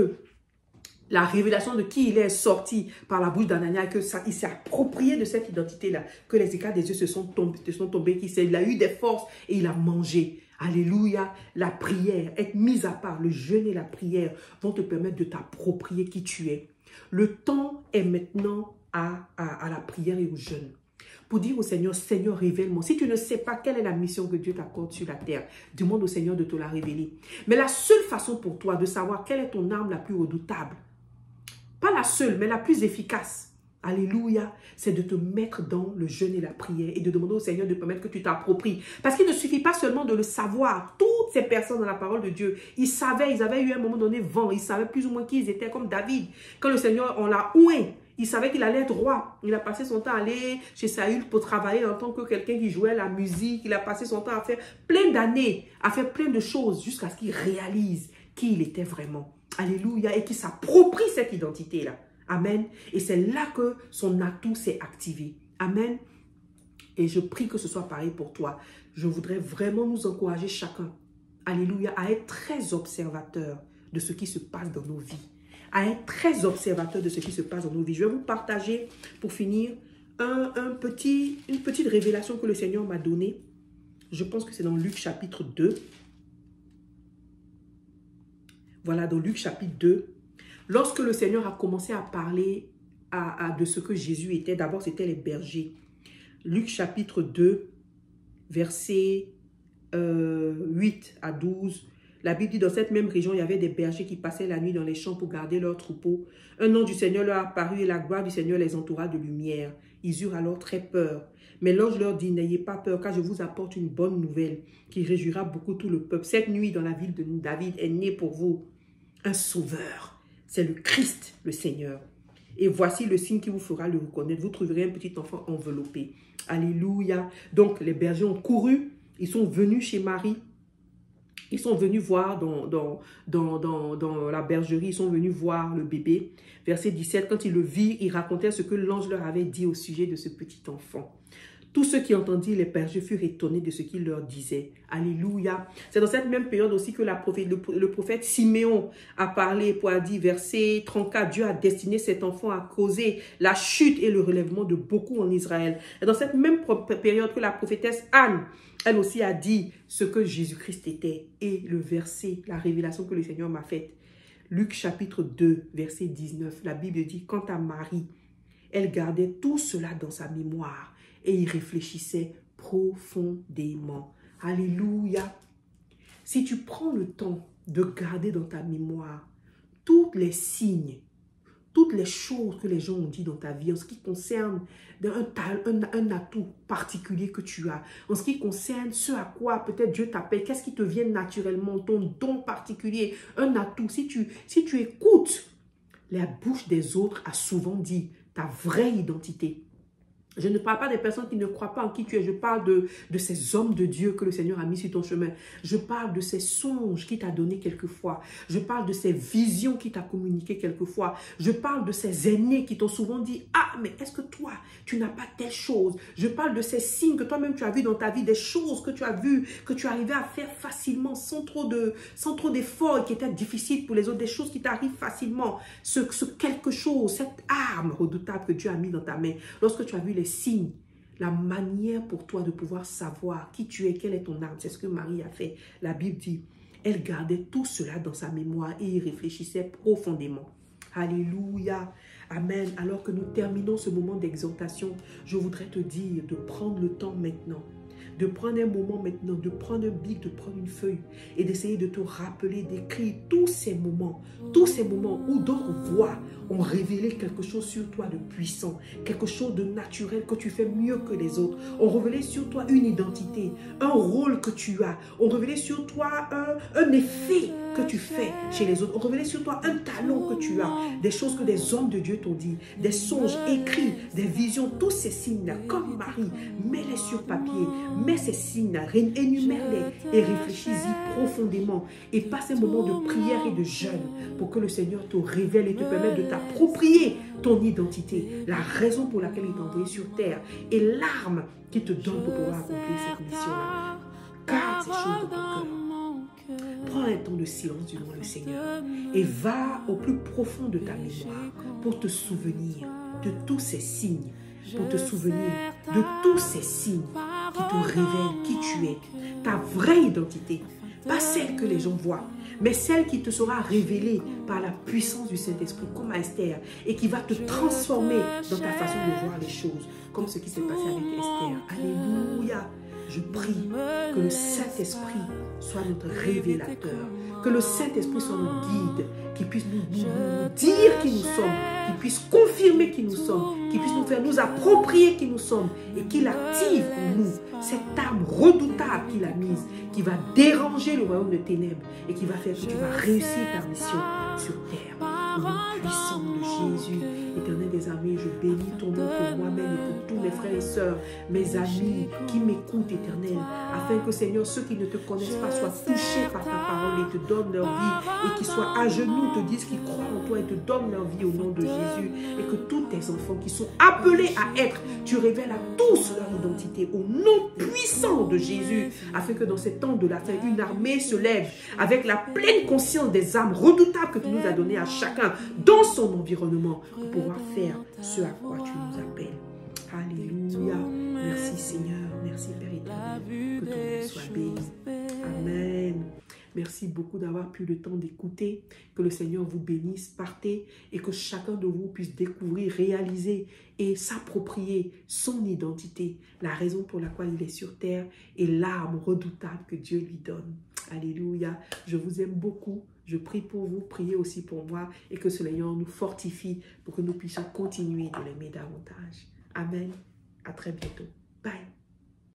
la révélation de qui il est sortie par la bouche d'Anania, que ça, il s'est approprié de cette identité-là, que les écailles des yeux se sont tombés, il a eu des forces et il a mangé. Alléluia, la prière, être mise à part, le jeûne et la prière vont te permettre de t'approprier qui tu es. Le temps est maintenant à la prière et au jeûne. Pour dire au Seigneur, Seigneur, révèle-moi. Si tu ne sais pas quelle est la mission que Dieu t'accorde sur la terre, demande au Seigneur de te la révéler. Mais la seule façon pour toi de savoir quelle est ton arme la plus redoutable, pas la seule, mais la plus efficace, alléluia, c'est de te mettre dans le jeûne et la prière et de demander au Seigneur de permettre que tu t'appropries. Parce qu'il ne suffit pas seulement de le savoir. Toutes ces personnes dans la parole de Dieu, ils savaient, ils avaient eu à un moment donné vent, ils savaient plus ou moins qui ils étaient, comme David. Quand le Seigneur, on l'a oué, il savait qu'il allait être roi. Il a passé son temps à aller chez Saül pour travailler en tant que quelqu'un qui jouait la musique. Il a passé son temps à faire plein d'années, à faire plein de choses jusqu'à ce qu'il réalise qui il était vraiment. Alléluia, et qu'il s'approprie cette identité-là. Amen. Et c'est là que son atout s'est activé. Amen. Et je prie que ce soit pareil pour toi. Je voudrais vraiment nous encourager chacun, alléluia, à être très observateur de ce qui se passe dans nos vies. À être très observateur de ce qui se passe dans nos vies. Je vais vous partager, pour finir, une petite révélation que le Seigneur m'a donnée. Je pense que c'est dans Luc chapitre 2. Voilà, dans Luc chapitre 2. Lorsque le Seigneur a commencé à parler de ce que Jésus était, d'abord c'était les bergers. Luc chapitre 2, versets 8 à 12. La Bible dit, dans cette même région, il y avait des bergers qui passaient la nuit dans les champs pour garder leurs troupeaux. Un ange du Seigneur leur apparut et la gloire du Seigneur les entoura de lumière. Ils eurent alors très peur. Mais l'ange leur dit, n'ayez pas peur, car je vous apporte une bonne nouvelle qui réjouira beaucoup tout le peuple. Cette nuit, dans la ville de David, est né pour vous un sauveur. C'est le Christ, le Seigneur. Et voici le signe qui vous fera le reconnaître. Vous trouverez un petit enfant enveloppé. Alléluia. Donc, les bergers ont couru. Ils sont venus chez Marie. Ils sont venus voir dans la bergerie. Ils sont venus voir le bébé. Verset 17, quand ils le virent, ils racontèrent ce que l'ange leur avait dit au sujet de ce petit enfant. Tous ceux qui entendirent les bergers furent étonnés de ce qu'il leur disait. Alléluia. C'est dans cette même période aussi que le prophète Siméon a parlé pour dire, verset 34, Dieu a destiné cet enfant à causer la chute et le relèvement de beaucoup en Israël. Et dans cette même période que la prophétesse Anne, elle aussi a dit ce que Jésus-Christ était. Et le verset, la révélation que le Seigneur m'a faite. Luc chapitre 2, verset 19, la Bible dit, quant à Marie, elle gardait tout cela dans sa mémoire. Et il réfléchissait profondément. Alléluia. Si tu prends le temps de garder dans ta mémoire tous les signes, toutes les choses que les gens ont dit dans ta vie, en ce qui concerne un atout particulier que tu as, en ce qui concerne ce à quoi peut-être Dieu t'appelle, qu'est-ce qui te vient naturellement, ton don particulier, un atout. Si tu écoutes, la bouche des autres a souvent dit ta vraie identité. Je ne parle pas des personnes qui ne croient pas en qui tu es. Je parle de ces hommes de Dieu que le Seigneur a mis sur ton chemin. Je parle de ces songes qu'il t'a donnés quelquefois. Je parle de ces visions qu'il t'a communiquées quelquefois. Je parle de ces aînés qui t'ont souvent dit « Ah, mais est-ce que toi, tu n'as pas telle chose ?» Je parle de ces signes que toi-même tu as vus dans ta vie, des choses que tu as vues, que tu arrivais à faire facilement, sans trop d'efforts et qui étaient difficiles pour les autres, des choses qui t'arrivent facilement. Ce quelque chose, cette arme redoutable que Dieu a mis dans ta main, lorsque tu as vu les signes, la manière pour toi de pouvoir savoir qui tu es, quelle est ton arme, c'est ce que Marie a fait. La Bible dit, elle gardait tout cela dans sa mémoire et y réfléchissait profondément. Alléluia, amen. Alors que nous terminons ce moment d'exhortation, je voudrais te dire de prendre le temps maintenant, de prendre un moment maintenant, de prendre un bic, de prendre une feuille et d'essayer de te rappeler, d'écrire tous ces moments où d'autres voix ont révélé quelque chose sur toi de puissant, quelque chose de naturel que tu fais mieux que les autres, ont révélé sur toi une identité, un rôle que tu as, ont révélé sur toi un effet que tu fais chez les autres, ont révélé sur toi un talent que tu as, des choses que des hommes de Dieu t'ont dit, des songes écrits, des visions, tous ces signes-là, comme Marie, mets-les sur papier, mets ces signes-là, énumère-les et réfléchis-y profondément et passe un moment de prière et de jeûne pour que le Seigneur te révèle et te permette de t'approprier ton identité, la raison pour laquelle il t'a envoyé sur terre et l'arme qu'il te donne pour pouvoir accomplir cette mission-là. Garde ces choses dans ton cœur. Prends un temps de silence devant le Seigneur et va au plus profond de ta mémoire pour te souvenir de tous ces signes, pour te souvenir de tous ces signes qui te révèlent qui tu es, ta vraie identité, pas celle que les gens voient, mais celle qui te sera révélée par la puissance du Saint-Esprit, comme à Esther, et qui va te transformer dans ta façon de voir les choses, comme ce qui s'est passé avec Esther. Alléluia! Je prie que le Saint-Esprit soit notre révélateur, que le Saint-Esprit soit notre guide, qu'il puisse nous dire qui nous sommes, qu'il puisse confirmer qui nous sommes, qu'il puisse nous faire nous approprier qui nous sommes et qu'il active en nous cette arme redoutable qu'il a mise, qui va déranger le royaume de ténèbres et qui va faire que tu vas réussir ta mission sur terre. Au nom puissant de Jésus, Éternel des armées, je bénis ton nom pour moi-même et pour tous mes frères et sœurs, mes amis qui m'écoutent, Éternel, afin que, Seigneur, ceux qui ne te connaissent pas soient touchés par ta parole et te donnent leur vie et qu'ils soient à genoux, te disent qu'ils croient en toi et te donnent leur vie au nom de Jésus et que tous tes enfants qui sont appelés à être, tu révèles à tous leur identité au nom puissant de Jésus, afin que dans ces temps de la fin, une armée se lève avec la pleine conscience des armes redoutables que tu nous as données à chacun dans son environnement pour pouvoir faire ce à quoi tu nous appelles. Alléluia. Merci Seigneur. Merci Père éternel. Que ton nom soit béni. Amen. Merci beaucoup d'avoir pris le temps d'écouter. Que le Seigneur vous bénisse. Partez et que chacun de vous puisse découvrir, réaliser et s'approprier son identité, la raison pour laquelle il est sur terre et l'arme redoutable que Dieu lui donne. Alléluia. Je vous aime beaucoup. Je prie pour vous, priez aussi pour moi et que ce Seigneur nous fortifie pour que nous puissions continuer de l'aimer davantage. Amen. À très bientôt.